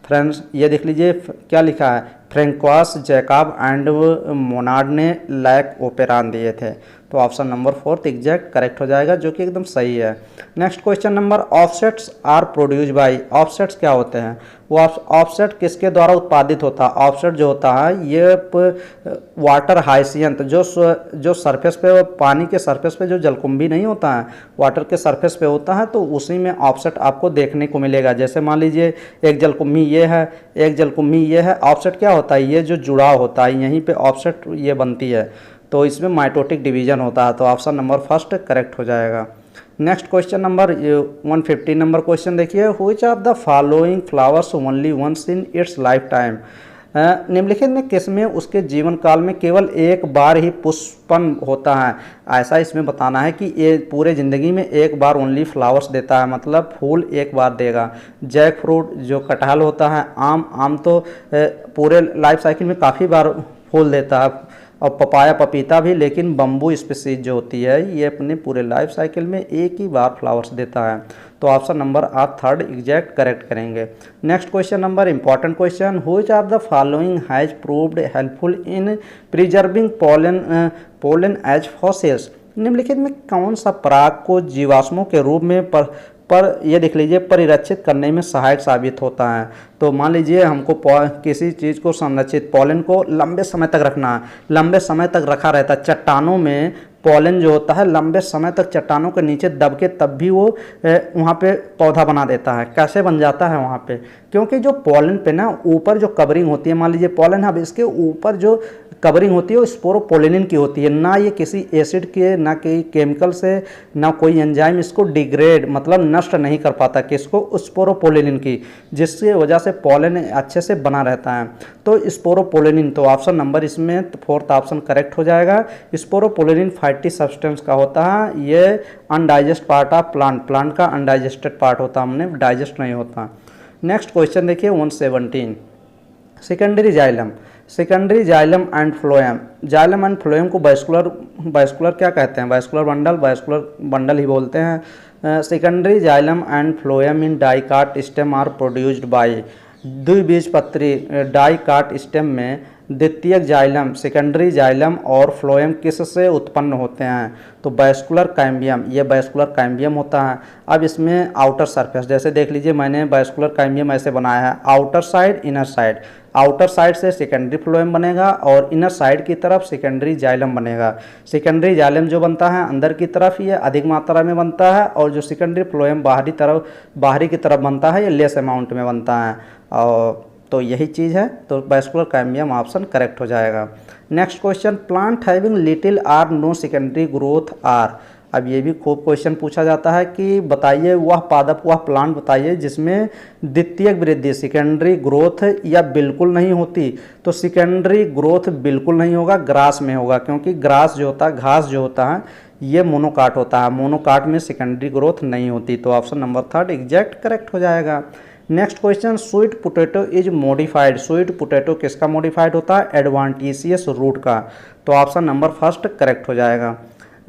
फ्रांस ये देख लीजिए क्या लिखा है, फ्रेंकोस जैकब एंड मोनार्ड ने लैक ओपेरान दिए थे। तो ऑप्शन नंबर 4 एग्जैक्ट करेक्ट हो जाएगा, जो कि एकदम सही है। Next question number, offsets are produce by. Offsets क्या होते हैं? वो ऑफसेट किसके द्वारा उत्पादित होता है? ऑफसेट जो होता है ये वाटर हाइसियंट जो सरफेस पे, पानी के सरफेस पे जो जलकुंभी नहीं होता है, वाटर के सरफेस पे होता है, तो उसी में ऑफसेट आपको देखने को मिलेगा। जैसे मान लीजिए एक जलकुंभी ये है, एक जलकुंभी ये है, ऑफसेट क्या होता है? ये जो जुड़ाव होता है, यहीं पे ऑफसेट ये बनती है, तो इसमें माइटोटिक डिवीजन होता है। तो ऑप्शन नंबर फर्स्ट करेक्ट हो जाएगा। Next question number 150 number question देखिए, which of the following flowers only once in its lifetime. निम्नलिखित में किसमें उसके जीवन काल में केवल एक बार ही पुष्पन होता है? ऐसा इसमें बताना है कि ये पूरे ज़िंदगी में एक बार ओनली फ्लावर्स देता है, मतलब फूल एक बार देगा। जैक फ्रूट जो कटहल होता है, आम तो पूरे लाइफ साइकिल में काफ़ी बार फूल देता है, और पपाया पपीता भी, लेकिन बम्बू स्पीसीज जो होती है ये अपने पूरे लाइफ साइकिल में एक ही बार फ्लावर्स देता है। तो ऑप्शन नंबर आप थर्ड एग्जैक्ट करेक्ट करेंगे। Next question number important question, which of the following has proved helpful in preserving pollen as fossils. निम्नलिखित में कौन सा पराग को जीवाश्मों के रूप में पर ये देख लीजिए परिरक्षित करने में सहायक साबित होता है? तो मान लीजिए हमको किसी चीज़ को संरक्षित, पोलन को लंबे समय तक रखना है, लंबे समय तक रखा रहता है। चट्टानों में पोलन जो होता है लंबे समय तक चट्टानों के नीचे दब के तब भी वो वहाँ पे पौधा बना देता है। कैसे बन जाता है वहाँ पे? क्योंकि जो पोलन पे ना ऊपर जो कवरिंग होती है, मान लीजिए पोलन हब, इसके ऊपर जो कवरिंग होती है वो स्पोरोपोलिन की होती है, ना ये किसी एसिड के, ना कोई केमिकल से, ना कोई एंजाइम इसको डिग्रेड मतलब नष्ट नहीं कर पाता, किसको? स्पोरोपोलिन की, जिसकी वजह से पोलन अच्छे से बना रहता है। तो स्पोरोपोलिन, तो ऑप्शन नंबर इसमें फोर्थ ऑप्शन करेक्ट हो जाएगा। स्पोरोपोलिन फैटी सब्सटेंस का होता है, ये अनडाइजेस्ट पार्ट ऑफ प्लांट का अनडाइजेस्टेड पार्ट होता है, हमने डाइजेस्ट नहीं होता। नेक्स्ट क्वेश्चन देखिए 117, secondary xylem and phloem. Xylem and phloem को वास्कुलर क्या कहते हैं? वास्कुलर बंडल ही बोलते हैं। Secondary xylem and phloem in dicot stem are produced by. द्विबीजपत्री डाइकाट स्टेम में द्वितीयक जाइलम, सेकेंडरी जाइलम और फ्लोएम किससे उत्पन्न होते हैं? तो वास्कुलर कैम्बियम, ये वास्कुलर कैम्बियम होता है। अब इसमें आउटर सरफेस, जैसे देख लीजिए मैंने वास्कुलर कैम्बियम ऐसे बनाया है, outer side inner side. Outer side से सेकेंडरी फ्लोएम बनेगा और इनर साइड की तरफ सेकेंडरी जाइलम बनेगा। सेकेंडरी जाइलम जो बनता है अंदर की तरफ ये अधिक मात्रा में बनता है, और जो सेकेंडरी फ्लोएम बाहरी की तरफ बनता है ये लेस अमाउंट में बनता है। और तो यही चीज़ है, तो वास्कुलर कैम्बियम ऑप्शन करेक्ट हो जाएगा। Next question, plant having little or no secondary growth are. अब ये भी खूब क्वेश्चन पूछा जाता है कि बताइए वह पादप, वह प्लांट बताइए जिसमें द्वितीयक वृद्धि सेकेंडरी ग्रोथ या बिल्कुल नहीं होती। तो सेकेंडरी ग्रोथ बिल्कुल नहीं होगा, ग्रास में होगा, क्योंकि ग्रास जो होता है, घास जो होता है, ये मोनोकाट होता है, मोनोकाट में सेकेंडरी ग्रोथ नहीं होती। तो option number third exact correct हो जाएगा। Next question, sweet potato is modified. Sweet potato किसका मॉडिफाइड होता है? एडवांटेशियस रूट का। तो ऑप्शन नंबर फर्स्ट करेक्ट हो जाएगा।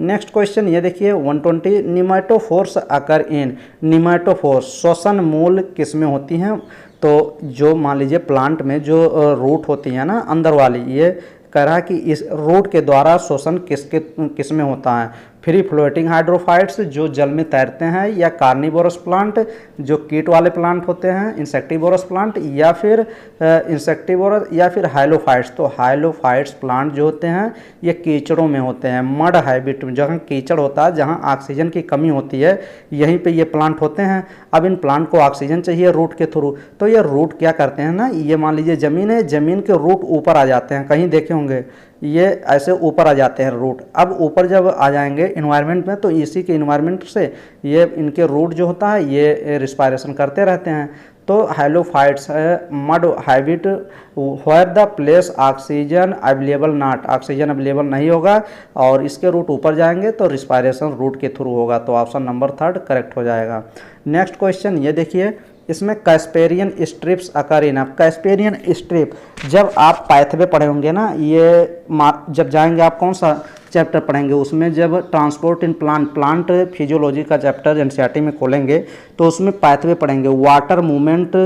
नेक्स्ट क्वेश्चन ये देखिए 120, निमेटोफोर्स अकर इन। निमेटोफोर्स श्वसन मूल किस में होती हैं? तो जो मान लीजिए प्लांट में जो रूट होती है ना अंदर वाली, ये कह रहा है कि इस रूट के द्वारा शोषण किस में होता है? फ्री फ्लोटिंग हाइड्रोफाइट्स जो जल में तैरते हैं, या कार्निवोरस प्लांट जो कीट वाले प्लांट होते हैं, इंसेक्टिवोरस प्लांट, या फिर इंसेक्टिवोरस, या फिर हाइलोफाइट्स। तो हाइलोफाइट्स प्लांट जो होते हैं ये कीचड़ों में होते हैं, मड हैबिट में, जहाँ कीचड़ होता है, जहाँ ऑक्सीजन की कमी होती है, यहीं पे ये प्लांट होते हैं। अब इन प्लांट को ऑक्सीजन चाहिए रूट के थ्रू, तो ये रूट क्या करते हैं ना, ये मान लीजिए ज़मीन है, ज़मीन के रूट ऊपर आ जाते हैं, कहीं देखे होंगे ये ऐसे ऊपर आ जाते हैं रूट। अब ऊपर जब आ जाएंगे इन्वायरमेंट में, तो इसी के इन्वायरमेंट से ये इनके रूट जो होता है ये रिस्पायरेशन करते रहते हैं। तो halophytes mud habit where the place oxygen available not, oxygen available नहीं होगा और इसके रूट ऊपर जाएंगे तो रिस्पायरेशन रूट के थ्रू होगा। तो ऑप्शन नंबर 3 करेक्ट हो जाएगा। नेक्स्ट क्वेश्चन ये देखिए, इसमें कैस्पेरियन स्ट्रिप्स अकर इन। कैस्पेरियन स्ट्रिप जब आप पाइथवे पढ़े होंगे ना, ये जब जाएंगे आप कौन सा चैप्टर पढ़ेंगे, उसमें जब ट्रांसपोर्ट इन प्लांट फिजियोलॉजी का चैप्टर एनसीईआरटी में खोलेंगे तो उसमें पाइथवे पढ़ेंगे वाटर मूवमेंट,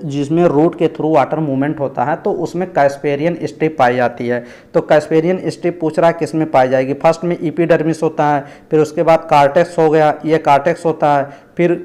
जिसमें रूट के थ्रू वाटर मूवमेंट होता है, तो उसमें कैस्पेरियन स्ट्रिप पाई जाती है। तो कैस्पेरियन स्ट्रिप पूछ रहा है किस में पाई जाएगी। फर्स्ट में इपीडर्मिस होता है, फिर उसके बाद कार्टेक्स हो गया, ये कार्टेक्स होता है, फिर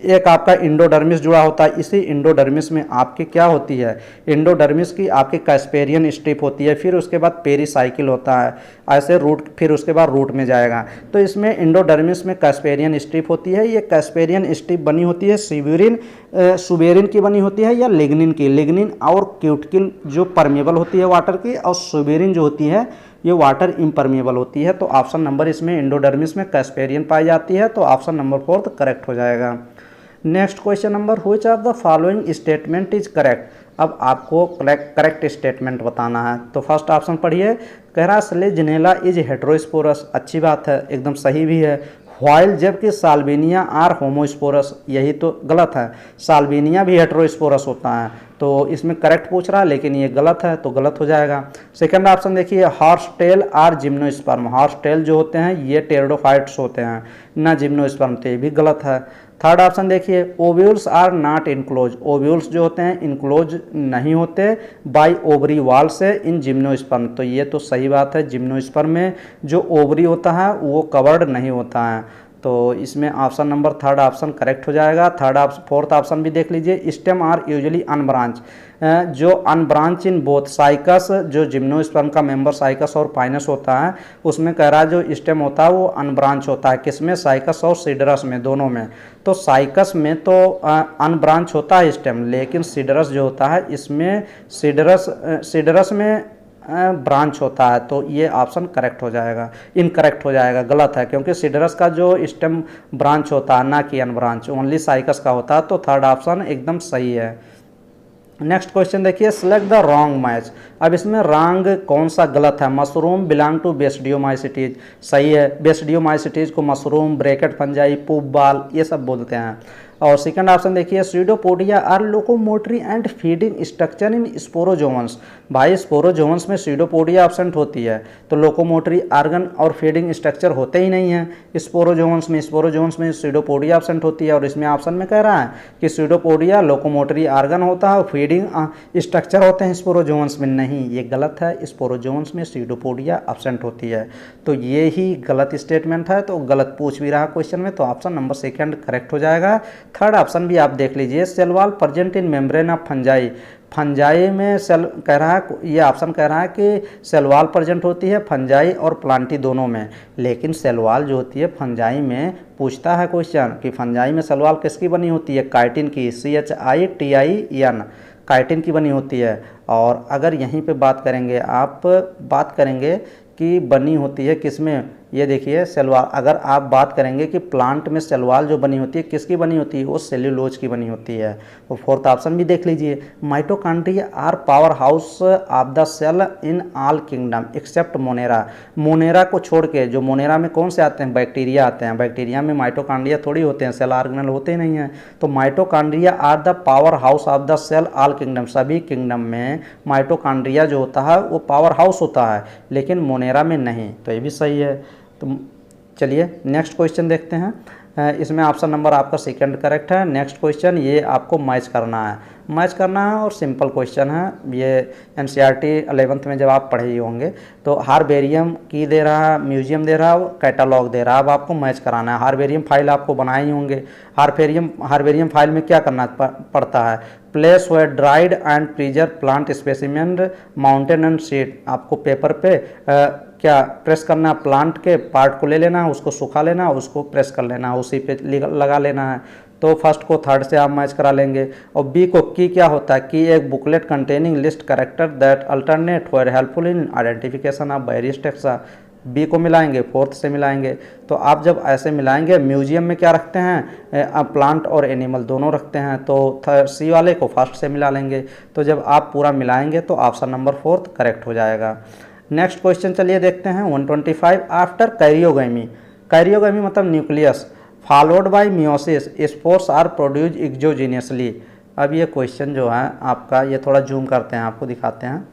एक आपका इंडोडर्मिस जुड़ा होता है। इसी इंडोडर्मिस में आपकी क्या होती है, इंडोडर्मिस की आपकी कैस्पेरियन स्ट्रिप होती है, फिर उसके बाद पेरीसाइकिल होता है, ऐसे रूट, फिर उसके बाद रूट में जाएगा। तो इसमें इंडोडर्मिस में कैस्पेरियन स्ट्रिप होती है। ये कैस्पेरियन स्ट्रिप बनी होती है सुबेरिन की बनी होती है या लिग्निन की। लिग्निन और क्यूटिकल जो परमेबल होती है वाटर की, और सुबेरिन जो होती है ये वाटर इम्परमेबल होती है। तो ऑप्शन नंबर इसमें इंडोडर्मिस में कैस्पेरियन पाई जाती है। तो ऑप्शन नंबर 4 करेक्ट हो जाएगा। Next question number, which of the following statement is correct. अब आपको करेक्ट स्टेटमेंट बताना है। तो फर्स्ट ऑप्शन पढ़िए, कह रहा स्लेजिनेला इज हेट्रोस्पोरस, अच्छी बात है, एकदम सही भी है। व्हाइल जबकि साल्विनिया आर होमोस्पोरस, यही तो गलत है, साल्विनिया भी हेट्रोस्पोरस होता है। तो इसमें करेक्ट पूछ रहा है लेकिन ये गलत है, तो गलत हो जाएगा। सेकंड ऑप्शन देखिए, horse tail are gymnosperm, horse tail जो होते हैं ये टेरिडोफाइट्स होते हैं ना जिम्नोस्पर्म, तो ये भी गलत है। थर्ड ऑप्शन देखिए, ovules are not enclose, ovules जो होते हैं इनक्लोज नहीं होते बाय ओवरी वॉल से इन जिम्नोस्पर्म, तो ये तो सही बात है, जिम्नोस्पर्म में जो ओवरी होता है वो कवर्ड नहीं होता है। तो इसमें ऑप्शन नंबर 3 ऑप्शन करेक्ट हो जाएगा। फोर्थ ऑप्शन भी देख लीजिए, स्टेम आर यूजुअली अनब्रांच, जो अनब्रांच इन बोथ साइकस, जो जिम्नोस्पर्म का मेंबर साइकस और पाइनस होता है, उसमें कह रहा है जो स्टेम होता है वो अनब्रांच होता है, किसमें, साइकस और सीडरस में, दोनों में। तो साइकस में तो अनब्रांच होता है स्टेम, लेकिन सीडरस जो होता है इसमें सीडरस में ब्रांच होता है। तो ये ऑप्शन करेक्ट हो जाएगा, इनकरेक्ट हो जाएगा, गलत है, क्योंकि सीडरस का जो स्टेम ब्रांच होता है ना कि अनब्रांच, ओनली साइकस का होता है। तो थर्ड ऑप्शन एकदम सही है। नेक्स्ट क्वेश्चन देखिए, सेलेक्ट द रॉन्ग मैच। अब इसमें रॉन्ग कौन सा गलत है। मशरूम बिलोंग टू बेस्डियोमाइसिटीज, सही है, बेस्डियोमाइसिटीज को मशरूम, ब्रैकेट फंजाई, पूप बाल ये सब बोलते हैं। और सेकंड ऑप्शन देखिए, pseudopodia are locomotory and feeding structure in sporozoans. भाई स्पोरोजोवंस में स्यूडोपोडिया एब्सेंट होती है, तो लोकोमोटरी आर्गन और फीडिंग स्ट्रक्चर होते ही नहीं है स्पोरोजोवंस में स्यूडोपोडिया एब्सेंट होती है। और इसमें ऑप्शन में कह रहा है कि स्यूडोपोडिया लोकोमोटरी आर्गन होता है और फीडिंग स्ट्रक्चर होते हैं स्पोरोजोवंस में, नहीं, ये गलत है, स्पोरोजोवंस में स्यूडोपोडिया एब्सेंट होती है। तो ये ही गलत स्टेटमेंट है, तो गलत पूछ भी रहा क्वेश्चन में, तो ऑप्शन नंबर 2 करेक्ट हो जाएगा। थर्ड ऑप्शन भी आप देख लीजिए, cell wall present in membrane of fungi, fungi में सेल कह रहा है, ये ऑप्शन कह रहा है कि सेल वॉल प्रेजेंट होती है फंजाई और प्लांटी दोनों में, लेकिन सेल वॉल जो होती है फंजाई में पूछता है क्वेश्चन कि फंजाई में सेल वॉल किसकी बनी होती है, काइटिन की, CHITIN, काइटिन की बनी होती है। और अगर यहीं पे बात करेंगे, आप बात करेंगे कि बनी होती है किसमें, ये देखिए सेल वॉल, अगर आप बात करेंगे कि प्लांट में सेल वॉल जो बनी होती है किसकी बनी होती है, वो सेल्यूलोज की बनी होती है। तो फोर्थ ऑप्शन भी देख लीजिए, mitochondria are power house of the cell in all kingdom except monera, monera को छोड़ के, जो मोनेरा में कौन से आते हैं, बैक्टीरिया आते हैं, बैक्टीरिया में माइटोकॉन्ड्रिया थोड़ी होते हैं, सेल ऑर्गेनल होते नहीं हैं। तो mitochondria are the power house of the cell all kingdom, सभी किंगडम में माइटोकॉन्ड्रिया जो होता है वो पावर हाउस होता है, लेकिन मोनेरा में नहीं, तो ये भी सही है। तो चलिए नेक्स्ट क्वेश्चन देखते हैं। इसमें ऑप्शन नंबर आपका 2 करेक्ट है। नेक्स्ट क्वेश्चन ये आपको मैच करना है और सिंपल क्वेश्चन है, ये NCERT 11th में जब आप पढ़े ही होंगे। तो हार्बेरियम की दे रहा है, म्यूजियम दे रहा है, कैटलॉग दे रहा है, अब आपको मैच कराना है। हार्बेरियम फाइल आपको बनाए ही होंगे, हार्बेरियम फाइल में क्या करना पड़ता है, place where dried and preserved plant specimen mounted and seed, आपको पेपर पे क्या प्रेस करना, प्लांट के पार्ट को ले लेना, उसको सुखा लेना, उसको प्रेस कर लेना, उसी पे लगा लेना है। तो फर्स्ट को थर्ड से आप मैच करा लेंगे। और बी को की क्या होता है, की एक booklet containing list character that alternate for helpful in identification of various taxa, B को मिलाएंगे, फोर्थ से मिलाएंगे। तो आप जब ऐसे मिलाएंगे, म्यूजियम में क्या रखते हैं, प्लांट और एनिमल दोनों रखते हैं, तो सी वाले को फर्स्ट से मिला लेंगे। तो जब आप पूरा मिलाएंगे तो ऑप्शन नंबर फोर्थ करेक्ट हो जाएगा। नेक्स्ट क्वेश्चन चलिए देखते हैं 125। आफ्टर कैरियोगेमी, कैरियोगेमी मतलब nucleus, followed by meiosis spores are produce exogenously. अब ये क्वेश्चन जो है आपका, ये थोड़ा जूम करते हैं, आपको दिखाते हैं।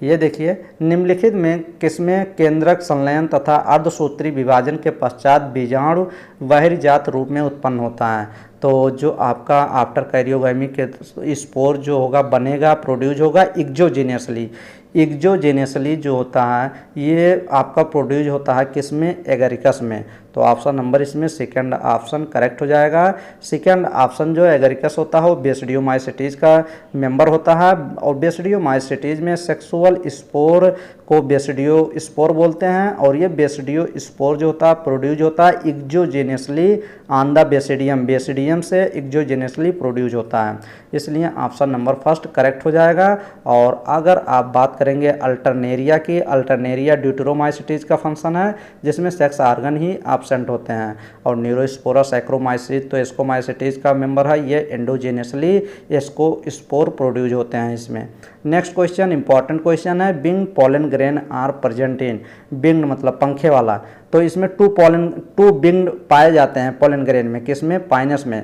ये देखिए, निम्नलिखित में किसमें केंद्रक संलयन तथा अर्धसूत्री विभाजन के पश्चात बीजाणु बहिर्जात रूप में उत्पन्न होता है। तो जो आपका आफ्टर कैरियोगेमी के स्पोर जो होगा बनेगा, प्रोड्यूस होगा एक्सोजीनियसली। एक्सोजीनियसली जो होता है ये आपका प्रोड्यूस होता है किसमें, एगरिकस में। तो ऑप्शन नंबर इसमें सेकंड ऑप्शन करेक्ट हो जाएगा। सेकंड ऑप्शन जो एगरिकस होता है वो बेसिडियोमाइसिटीज का मेंबर होता है, और बेसिडियोमाइसिटीज में सेक्सुअल स्पोर को बेसिडियो स्पोर बोलते हैं, और ये बेसिडियो स्पोर जो होता है प्रोड्यूस होता है एक्सोजीनियसली ऑन द बेसिडियम, बेसिडियम से एक्सोजीनियसली प्रोड्यूस होता है, इसलिए ऑप्शन नंबर फर्स्ट करेक्ट हो जाएगा। और अगर आप बात करेंगे अल्टरनेरिया की, अल्टरनेरिया ड्यूटेरोमाइसिटीज का फंक्शन है जिसमें सेक्स ऑर्गन ही एब्सेंट होते हैं, और न्यूरोस्पोरा सैक्रोमाइसिस तो एस्कोमाइसिटीज का मेंबर है, ये एंडोजेनियसली इसको स्पोर प्रोड्यूस होते हैं इसमें। नेक्स्ट क्वेश्चन इंपॉर्टेंट क्वेश्चन है, बिंग pollen grain are present in, बिंग मतलब पंखे वाला, तो इसमें टू बिंग पाए जाते हैं पोलन ग्रेन में, किसमें, पाइनस में,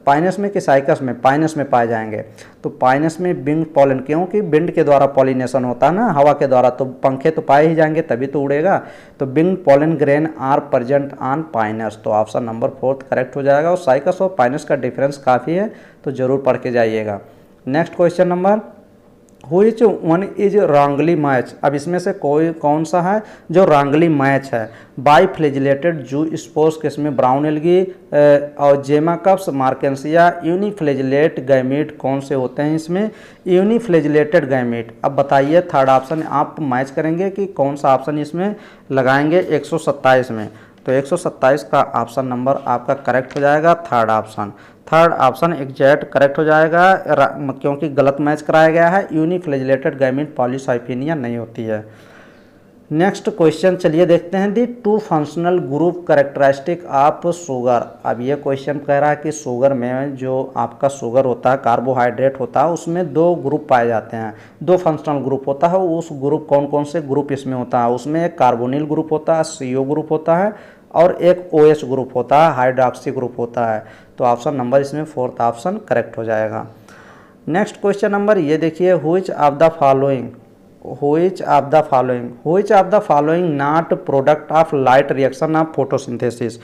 पाइनस में कि साइकस में, पाइनस में पाए जाएंगे। तो पाइनस में बिंग पोलन, क्योंकि बिंड के द्वारा पॉलिनेशन होता है ना हवा के द्वारा, तो पंखे तो पाए ही जाएंगे तभी तो उड़ेगा। तो बिंग pollen grain are present on Pinus, तो ऑप्शन नंबर फोर्थ करेक्ट हो जाएगा। और साइकस और पाइनस का डिफरेंस काफ़ी है, तो जरूर पढ़ के जाइएगा। Next question number, which one is wrongly match, अब इसमें से कोई कौन सा है जो रॉन्गली मैच है। बाई फ्लेजिलेटेड जू स्पोर्स किसमें, ब्राउन एल्गी और जेमाकप्स मार्केंसिया, यूनिफ्लेजिलेट गैमीट कौन से होते हैं इसमें, यूनिफ्लेजिलेटेड गैमीट। अब बताइए थर्ड ऑप्शन आप मैच करेंगे कि कौन सा ऑप्शन इसमें लगाएंगे 127 में। तो 127 का ऑप्शन नंबर आपका करेक्ट हो जाएगा, third option. Third option exact correct हो जाएगा, क्योंकि गलत मैच कराया गया है, यूनिफ्लेजिलेटेड गैमीट पॉलीसाइफिनिया नहीं होती है। नेक्स्ट क्वेश्चन चलिए देखते हैं, the two functional group characteristic of sugar. अब ये क्वेश्चन कह रहा है कि शुगर में जो आपका शुगर होता है, कार्बोहाइड्रेट होता है, उसमें दो ग्रुप पाए जाते हैं, दो फंक्शनल ग्रुप होता है। उस ग्रुप कौन कौन से ग्रुप इसमें होता है, उसमें एक कार्बोनिल ग्रुप होता है, CO ग्रुप होता है, और एक OH ग्रुप होता है, हाइड्रोक्सी ग्रुप होता है। तो ऑप्शन नंबर इसमें फोर्थ ऑप्शन करेक्ट हो जाएगा। नेक्स्ट क्वेश्चन नंबर ये देखिए, which of the following, which of the following not product of light reaction of photosynthesis.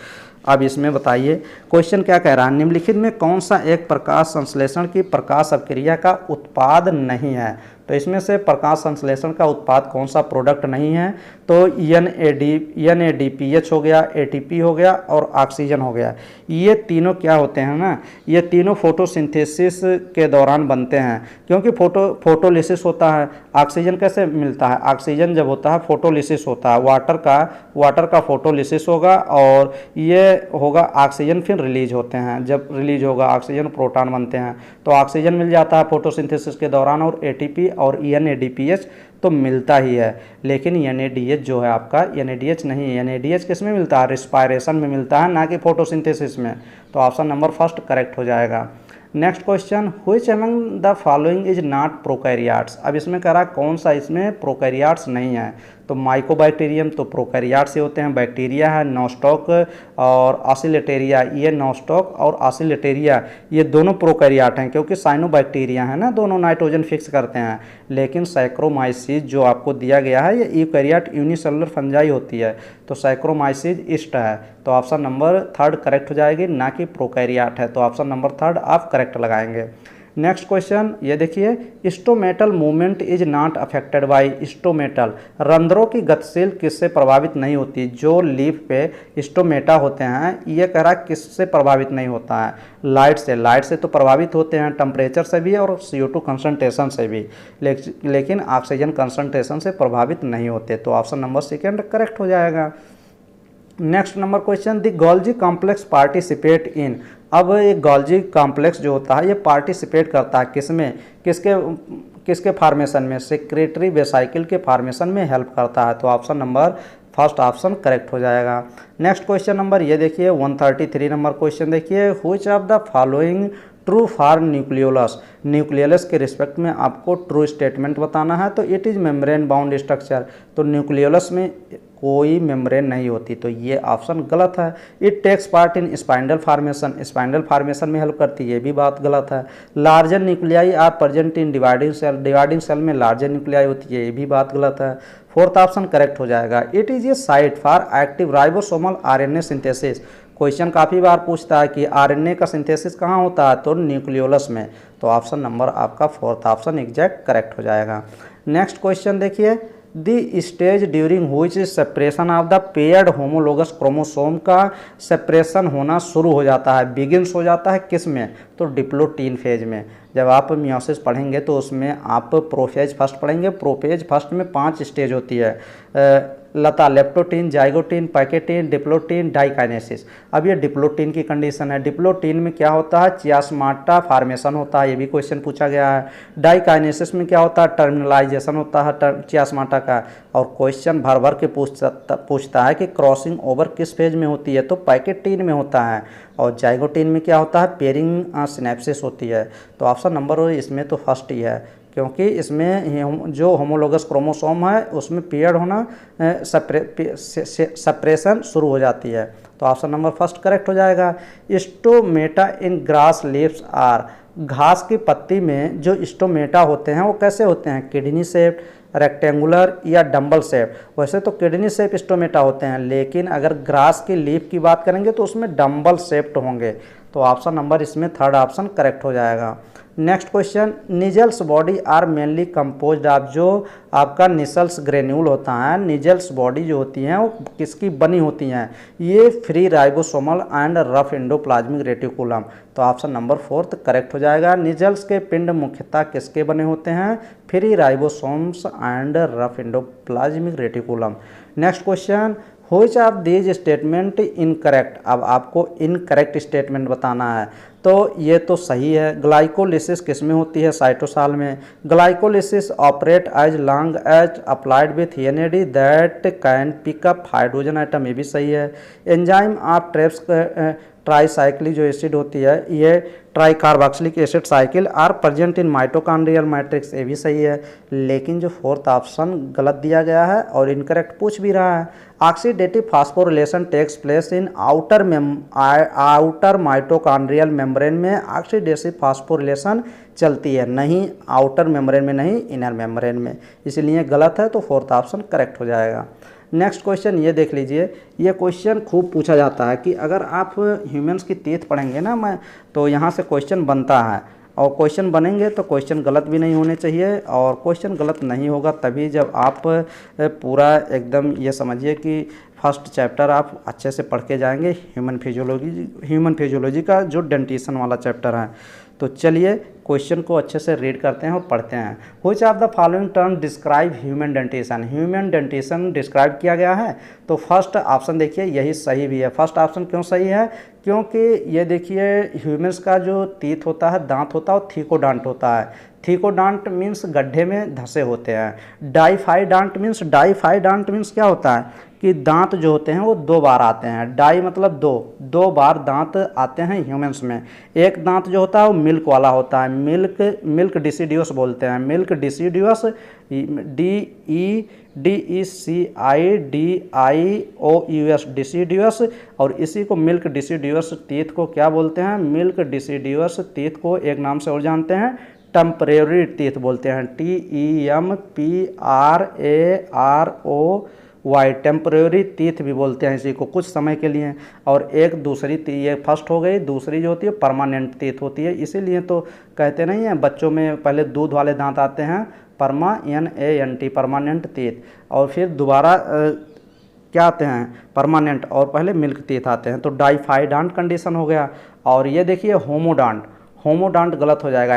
अब इसमें बताइए क्वेश्चन क्या कह रहा है, निम्नलिखित में कौन सा एक प्रकाश संश्लेषण की प्रकाश अभिक्रिया का उत्पाद नहीं है। तो इसमें से प्रकाश संश्लेषण का उत्पाद कौन सा प्रोडक्ट नहीं है, तो NADPH हो गया, ATP हो गया और ऑक्सीजन हो गया। ये तीनों क्या होते हैं ना, ये तीनों फोटोसिंथेसिस के दौरान बनते हैं, क्योंकि फोटोलिसिस होता है। ऑक्सीजन कैसे मिलता है, ऑक्सीजन जब होता है फोटोलिसिस होता है, वाटर का फोटोलिसिस होगा, और ये होगा ऑक्सीजन फिर रिलीज होते हैं, जब रिलीज होगा ऑक्सीजन प्रोटॉन बनते हैं, तो ऑक्सीजन मिल जाता है फोटोसिंथेसिस के दौरान, और ATP और NADPH तो मिलता ही है। लेकिन NADH जो है आपका, NADH नहीं, NADH किस में मिलता है, रिस्पायरेशन में मिलता है, ना कि फोटोसिंथेसिस में। तो ऑप्शन नंबर फर्स्ट करेक्ट हो जाएगा। Next question, which among the following is not prokaryotes. अब इसमें कह रहा कौन सा इसमें प्रोकैरियोट्स नहीं है, तो माइकोबैक्टीरियम तो प्रोकैरियोट्स से होते हैं, बैक्टीरिया है, नॉस्टॉक और ऑसिलेटेरिया, ये नॉस्टॉक और ऑसिलेटेरिया ये दोनों प्रोकैरियोट हैं, क्योंकि साइनोबैक्टीरिया है ना, दोनों नाइट्रोजन फिक्स करते हैं। लेकिन सैक्रोमाइसिस जो आपको दिया गया है ये यूकैरियोट यूनिसेलुलर फंजाई होती है, तो सैक्रोमाइसिस ईस्ट है, तो ऑप्शन नंबर थर्ड करेक्ट हो जाएगी, ना कि प्रोकैरियोट है, तो ऑप्शन नंबर थर्ड आप करेक्ट लगाएंगे। नेक्स्ट क्वेश्चन ये देखिए, stomatal movement is not affected by stomatal, रंध्रों की गतिशील किससे प्रभावित नहीं होती। जो लीफ पे स्टोमेटा होते हैं ये कह रहा है किससे प्रभावित नहीं होता है, लाइट से तो प्रभावित होते हैं, टेम्परेचर से भी और CO2 कंसंट्रेशन से भी, लेकिन ऑक्सीजन कंसंट्रेशन से प्रभावित नहीं होते, तो ऑप्शन नंबर सेकेंड करेक्ट हो जाएगा। Next number question, the Golgi complex participate in, अब एक गोल्जी कॉम्प्लेक्स जो होता है ये पार्टिसिपेट करता है किसमें, किसके फार्मेशन में, सेक्रेटरी वेसाइकिल के फार्मेशन में हेल्प करता है। तो option number first option correct हो जाएगा। नेक्स्ट क्वेश्चन नंबर ये देखिए 133 नंबर क्वेश्चन देखिए, which of the following true for nucleolus. Nucleolus के रिस्पेक्ट में आपको ट्रू स्टेटमेंट बताना है। तो it is membrane bound structure, तो न्यूक्लियोलस में कोई मेम्ब्रेन नहीं होती, तो ये ऑप्शन गलत है। It takes part in spindle formation, spindle formation में हेल्प करती है, ये भी बात गलत है। Larger nuclei are present in dividing cell, dividing cell में लार्जर न्यूक्लियाई होती है, ये भी बात गलत है। फोर्थ ऑप्शन करेक्ट हो जाएगा। It is a site for active ribosomal RNA synthesis. Question काफ़ी बार पूछता है कि आरएनए का सिंथेसिस कहाँ होता है, तो न्यूक्लियोलस में। तो ऑप्शन नंबर आपका फोर्थ ऑप्शन एग्जैक्ट करेक्ट हो जाएगा। नेक्स्ट क्वेश्चन देखिए, the stage during which separation of the paired homologous chromosome का सेपरेशन होना शुरू हो जाता है, बिगिनस हो जाता है किस में, तो डिप्लोटीन फेज में। जब आप मियोसिस पढ़ेंगे तो उसमें आप प्रोफेज फर्स्ट पढ़ेंगे। प्रोफेज फर्स्ट में 5 स्टेज होती है, लता, leptotene, zygotene, pachytene, diplotene, diakinesis. अब ये डिप्लोटीन की कंडीशन है। डिप्लोटीन में क्या होता है, चियास्माटा फार्मेशन होता है, ये भी क्वेश्चन पूछा गया है। डाइकाइनेसिस में क्या होता है, टर्मिनलाइजेशन होता है चियास्माटा का। और क्वेश्चन भर भर के पूछता है कि क्रॉसिंग ओवर किस फेज में होती है, तो पैकेटीन में होता है। और जाइगोटीन में क्या होता है, पेयरिंग सिनेप्सिस होती है। तो ऑप्शन नंबर इसमें तो फर्स्ट ही है, क्योंकि इसमें जो होमोलोगस क्रोमोसोम है उसमें पीरियड होना सेपरेशन शुरू हो जाती है। तो ऑप्शन नंबर फर्स्ट करेक्ट हो जाएगा। Stomata in grass leaves are, घास की पत्ती में जो स्टोमेटा होते हैं वो कैसे होते हैं, किडनी शेप, रेक्टेंगुलर या डंबल शेप। वैसे तो किडनी शेप स्टोमेटा होते हैं, लेकिन अगर ग्रास की लीफ की बात करेंगे तो उसमें डंबल शेप्ड होंगे। तो ऑप्शन नंबर इसमें थर्ड ऑप्शन करेक्ट हो जाएगा। Next question, Nissl's body are mainly composed of, जो आपका निसल्स ग्रेन्यूल होता है, निजल्स बॉडी जो होती हैं वो किसकी बनी होती हैं, ये free ribosomal and rough endoplasmic reticulum. तो ऑप्शन नंबर फोर्थ करेक्ट हो जाएगा। निजल्स के पिंड मुख्यतः किसके बने होते हैं, free ribosomes and rough endoplasmic reticulum. Next question, which of these statement incorrect. अब आपको इनकरेक्ट स्टेटमेंट बताना है, तो ये तो सही है। ग्लाइकोलिसिस किस में होती है, साइटोसाल में। Glycolysis operate as long as applied with NAD that can pick up hydrogen atom, ये भी सही है। एंजाइम ऑफ ट्रेप्स ट्राईसाइक्लिक जो एसिड होती है, ये tricarboxylic acid cycle are present in mitochondrial matrix, ये भी सही है। लेकिन जो फोर्थ ऑप्शन गलत दिया गया है और इनकरेक्ट पूछ भी रहा है। Oxidative phosphorylation takes place in outer mitochondrial membrane में ऑक्सीडेटिव फास्फोरिलेशन चलती है, नहीं आउटर मेम्ब्रेन में, नहीं इनर मेम्ब्रेन में, इसलिए गलत है। तो फोर्थ ऑप्शन करेक्ट हो जाएगा। नेक्स्ट क्वेश्चन ये देख लीजिए, ये क्वेश्चन खूब पूछा जाता है कि अगर आप ह्यूमंस की टीथ पढ़ेंगे ना तो यहाँ से क्वेश्चन बनता है, और क्वेश्चन बनेंगे तो क्वेश्चन गलत भी नहीं होने चाहिए। और क्वेश्चन गलत नहीं होगा तभी जब आप पूरा एकदम ये समझिए कि फर्स्ट चैप्टर आप अच्छे से पढ़ के जाएंगे, ह्यूमन फिजियोलॉजी का जो डेंटिशन वाला चैप्टर है। तो चलिए क्वेश्चन को अच्छे से रीड करते हैं और पढ़ते हैं। Which of the following term describe human dentition, human dentition describe किया गया है। तो फर्स्ट ऑप्शन देखिए यही सही भी है। फर्स्ट ऑप्शन क्यों सही है, क्योंकि ये देखिए ह्यूमन्स का जो टीथ होता है, दांत होता है, वो थीकोडांट होता है। थीकोडांट मीन्स गड्ढे में धसे होते हैं। डाइफाइडांट मीन्स क्या होता है कि दांत जो होते हैं वो 2 बार आते हैं। डाई मतलब 2 बार दांत आते हैं ह्यूमंस में। एक दांत जो होता है वो मिल्क वाला होता है, मिल्क डिसीडियस बोलते हैं, मिल्क डिसीडियस, DECIDIOUS डिसीडियस। और इसी को मिल्क डिसीडियस टीथ को क्या बोलते हैं, मिल्क डिसीडियस टीथ को एक नाम से और जानते हैं, टेम्परेरी टीथ बोलते हैं, TEMPRAROY, टेम्परेरी टीथ भी बोलते हैं इसी को, कुछ समय के लिए। और एक दूसरी ये फर्स्ट हो गई, दूसरी जो होती है परमानेंट टीथ होती है। इसीलिए तो कहते नहीं हैं बच्चों में पहले दूध वाले दांत आते हैं, NANT परमानेंट टीथ, और फिर दोबारा क्या आते हैं परमानेंट, और पहले मिल्क टीथ आते हैं। तो डाइफाइडांट कंडीशन हो गया। और ये देखिए होमोडांट गलत हो जाएगा।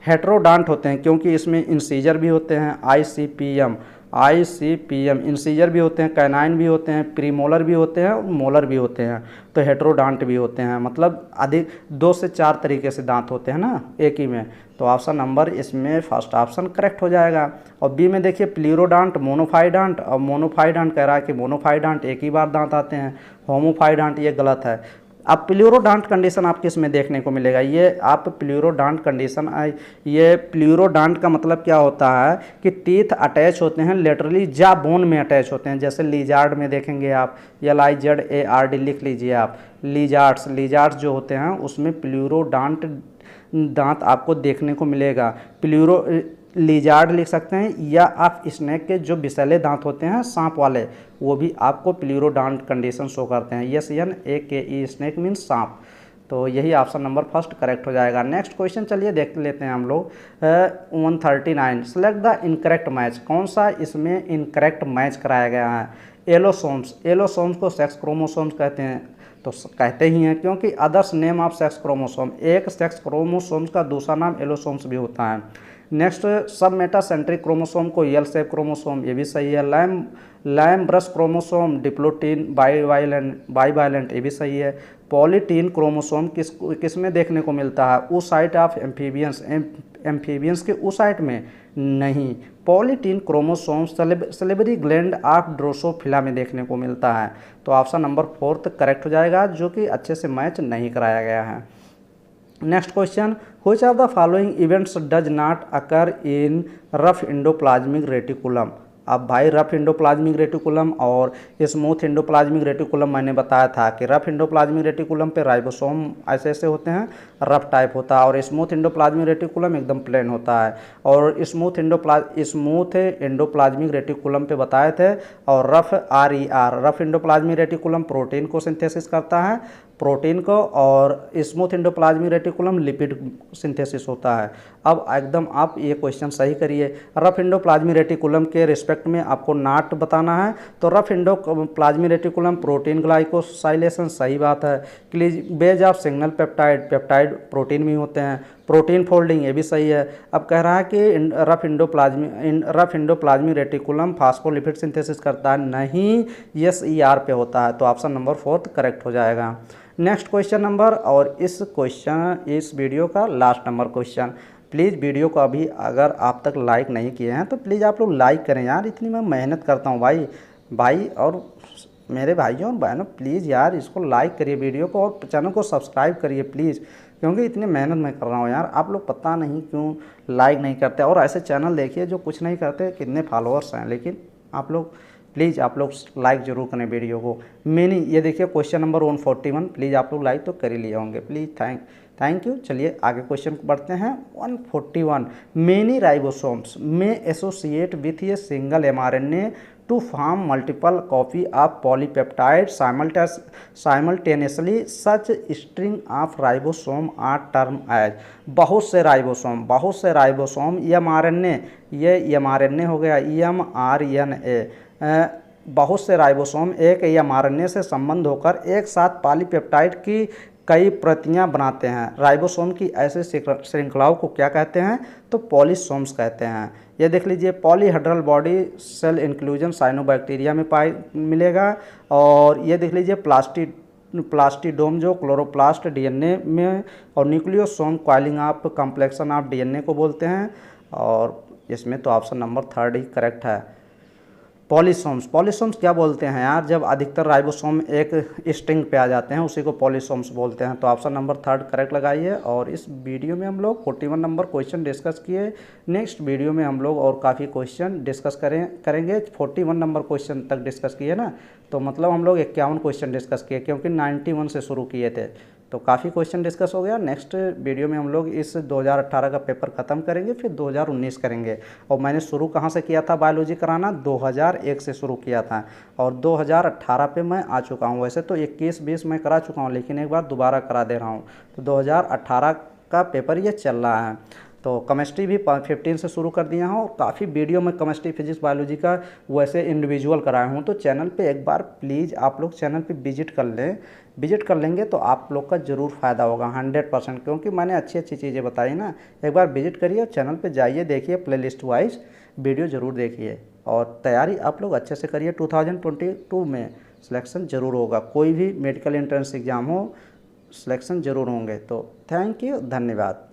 हेट्रोडांट होते हैं क्योंकि इसमें इंसीजर भी होते हैं, ICPM ICPM। इंसीजर भी होते हैं, कैनाइन भी होते हैं, प्रीमोलर भी होते हैं और मोलर भी होते हैं, तो हेटेरोडांट भी होते हैं। मतलब अधिक 2 से 4 तरीके से दांत होते हैं ना एक ही में। तो ऑप्शन नंबर इसमें फर्स्ट ऑप्शन करेक्ट हो जाएगा। और बी में देखिए प्लीरोडांट, मोनोफाइडांट। और मोनोफाइडांट कह रहा है कि मोनोफाइडांट एक ही बार दांत आते हैं। होमोफाइडांट ये गलत है। अब प्लूरोडांट कंडीशन आपको इसमें देखने को मिलेगा। ये आप प्लूरोडांट कंडीशन, ये प्लूरोडांट का मतलब क्या होता है कि टीथ अटैच होते हैं लेटरली, जा बोन में अटैच होते हैं। जैसे लिजार्ड में देखेंगे आप, LIZARD लिख लीजिए आप। लिजार्ड्स जो होते हैं उसमें प्लूरोडांट दांत आपको देखने को मिलेगा। लिजार्ड लिख सकते हैं, या आप स्नेक के जो विषैले दांत होते हैं सांप वाले, वो भी आपको प्लूरोडांट कंडीशन शो करते हैं। SNAKE स्नेक मीन्स सांप। तो यही ऑप्शन नंबर फर्स्ट करेक्ट हो जाएगा। नेक्स्ट क्वेश्चन चलिए देख लेते हैं हम लोग। 139 सेलेक्ट द इनकरेक्ट मैच। कौन सा इसमें इनकरेक्ट मैच कराया गया है? एलोसोम्स को सेक्स क्रोमोसोम्स कहते हैं, तो कहते ही हैं क्योंकि others name of sex chromosome, एक सेक्स क्रोमोसोम्स का दूसरा नाम एलोसोम्स भी होता है। नेक्स्ट सब मेटासेंट्रिक क्रोमोसोम को यल शेप क्रोमोसोम, ये भी सही है। लैम ब्रश क्रोमोसोम डिप्लोटीन बाईवायलेंट, ये भी सही है। पॉलीटीन क्रोमोसोम किस में देखने को मिलता है? oocyte ऑफ एम्फीबियंस के oocyte में नहीं। Polytene chromosome salivary gland of drosophila में देखने को मिलता है। तो ऑप्शन नंबर 4 करेक्ट हो जाएगा, जो कि अच्छे से मैच नहीं कराया गया है। Next question, which of the following events does not occur in rough endoplasmic reticulum? अब भाई रफ एंडोप्लाज्मिक रेटिकुलम और स्मूथ एंडोप्लाज्मिक रेटिकुलम मैंने बताया था कि रफ एंडोप्लाज्मिक रेटिकुलम पे राइबोसोम ऐसे ऐसे होते हैं, रफ टाइप होता है, और स्मूथ एंडोप्लाज्मिक रेटिकुलम एकदम प्लेन होता है। और स्मूथ एंडोप्लाज्मिक रेटिकुलम पे बताए थे। और रफ एंडोप्लाज्मिक रेटिकुलम प्रोटीन को सिंथेसिस करता है, प्रोटीन को, और smooth endoplasmic reticulum lipid synthesis होता है। अब एकदम आप ये क्वेश्चन सही करिए। रफ एंडोप्लाज्मिक रेटिकुलम के रिस्पेक्ट में आपको नाट बताना है, तो rough endoplasmic reticulum protein glycosylation, सही बात है। Cleavage of signal peptide protein में होते हैं। प्रोटीन फोल्डिंग, ये भी सही है। अब कह रहा है कि rough endoplasmic reticulum phospholipid synthesis करता है, नहीं, SER पे होता है। तो ऑप्शन नंबर 4 करेक्ट हो जाएगा। नेक्स्ट क्वेश्चन नंबर, और इस वीडियो का last number question. Please video को अभी अगर आप तक लाइक नहीं किए हैं तो प्लीज़ आप लोग लाइक करें यार, इतनी मैं मेहनत करता हूँ भाई और मेरे भाइयों और बहनों, प्लीज़ यार इसको लाइक करिए वीडियो को, और चैनल को सब्सक्राइब करिए प्लीज़, क्योंकि इतनी मेहनत मैं कर रहा हूँ यार। आप लोग पता नहीं क्यों लाइक नहीं करते, और ऐसे चैनल देखिए जो कुछ नहीं करते, कितने फॉलोअर्स हैं, लेकिन आप लोग प्लीज़ आप लोग लाइक ज़रूर करें वीडियो को। मैंने ये देखिए क्वेश्चन नंबर 141, प्लीज़ आप लोग लाइक तो कर ही लिए होंगे, प्लीज़ थैंक यू। चलिए आगे क्वेश्चन को बढ़ते हैं। 141 many ribosomes may associate with a single mRNA to form multiple copy of polypeptide simultaneously, such string of ribosome are term as. बहुत से राइबोसोम mRNA, ये mRNA हो गया, mRNA। बहुत से राइबोसोम एक mRNA से संबंध होकर एक साथ पॉलीपेप्टाइड की कई प्रतियां बनाते हैं। राइबोसोम की ऐसे श्रृंखलाओं को क्या कहते हैं? तो पॉलीसोम्स कहते हैं। ये देख लीजिए, polyhedral body cell inclusion cyanobacteria में मिलेगा। और ये देख लीजिए प्लास्टिडोम जो क्लोरोप्लास्ट DNA में, और nucleosome coiling of complexion of DNA को बोलते हैं। और इसमें तो ऑप्शन नंबर 3 ही करेक्ट है। पॉलीसोम्स क्या बोलते हैं यार? जब अधिकतर राइबोसोम एक स्ट्रिंग पे आ जाते हैं उसी को पॉलीसोम्स बोलते हैं। तो ऑप्शन नंबर 3 करेक्ट लगाइए। और इस वीडियो में हम लोग 41 नंबर क्वेश्चन डिस्कस किए। नेक्स्ट वीडियो में हम लोग और काफ़ी क्वेश्चन डिस्कस करेंगे। 41 नंबर क्वेश्चन तक डिस्कस किए ना, तो मतलब हम लोग 51 क्वेश्चन डिस्कस किए, क्योंकि 91 से शुरू किए थे, तो काफ़ी क्वेश्चन डिस्कस हो गया। नेक्स्ट वीडियो में हम लोग इस 2018 का पेपर ख़त्म करेंगे, फिर 2019 करेंगे। और मैंने शुरू कहाँ से किया था बायोलॉजी कराना? 2001 से शुरू किया था, और 2018 पे मैं आ चुका हूँ। वैसे तो 21-20 मैं करा चुका हूँ, लेकिन एक बार दोबारा करा दे रहा हूँ। तो 2018 का पेपर ये चल रहा है। तो केमिस्ट्री भी 15 से शुरू कर दिया हूँ। काफ़ी वीडियो में केमिस्ट्री, फिजिक्स, बायोलॉजी का वैसे इंडिविजुअल कराया हूँ। तो चैनल पे एक बार प्लीज़ आप लोग चैनल पे विजिट कर लेंगे तो आप लोग का ज़रूर फ़ायदा होगा 100%, क्योंकि मैंने अच्छी चीज़ें बताई ना। एक बार विजिट करिए और चैनल पे जाइए, देखिए प्लेलिस्ट वाइज वीडियो ज़रूर देखिए। और तैयारी आप लोग अच्छे से करिए। 2022 में सिलेक्शन ज़रूर होगा, कोई भी मेडिकल एंट्रेंस एग्ज़ाम हो सिलेक्शन ज़रूर होंगे। तो थैंक यू, धन्यवाद।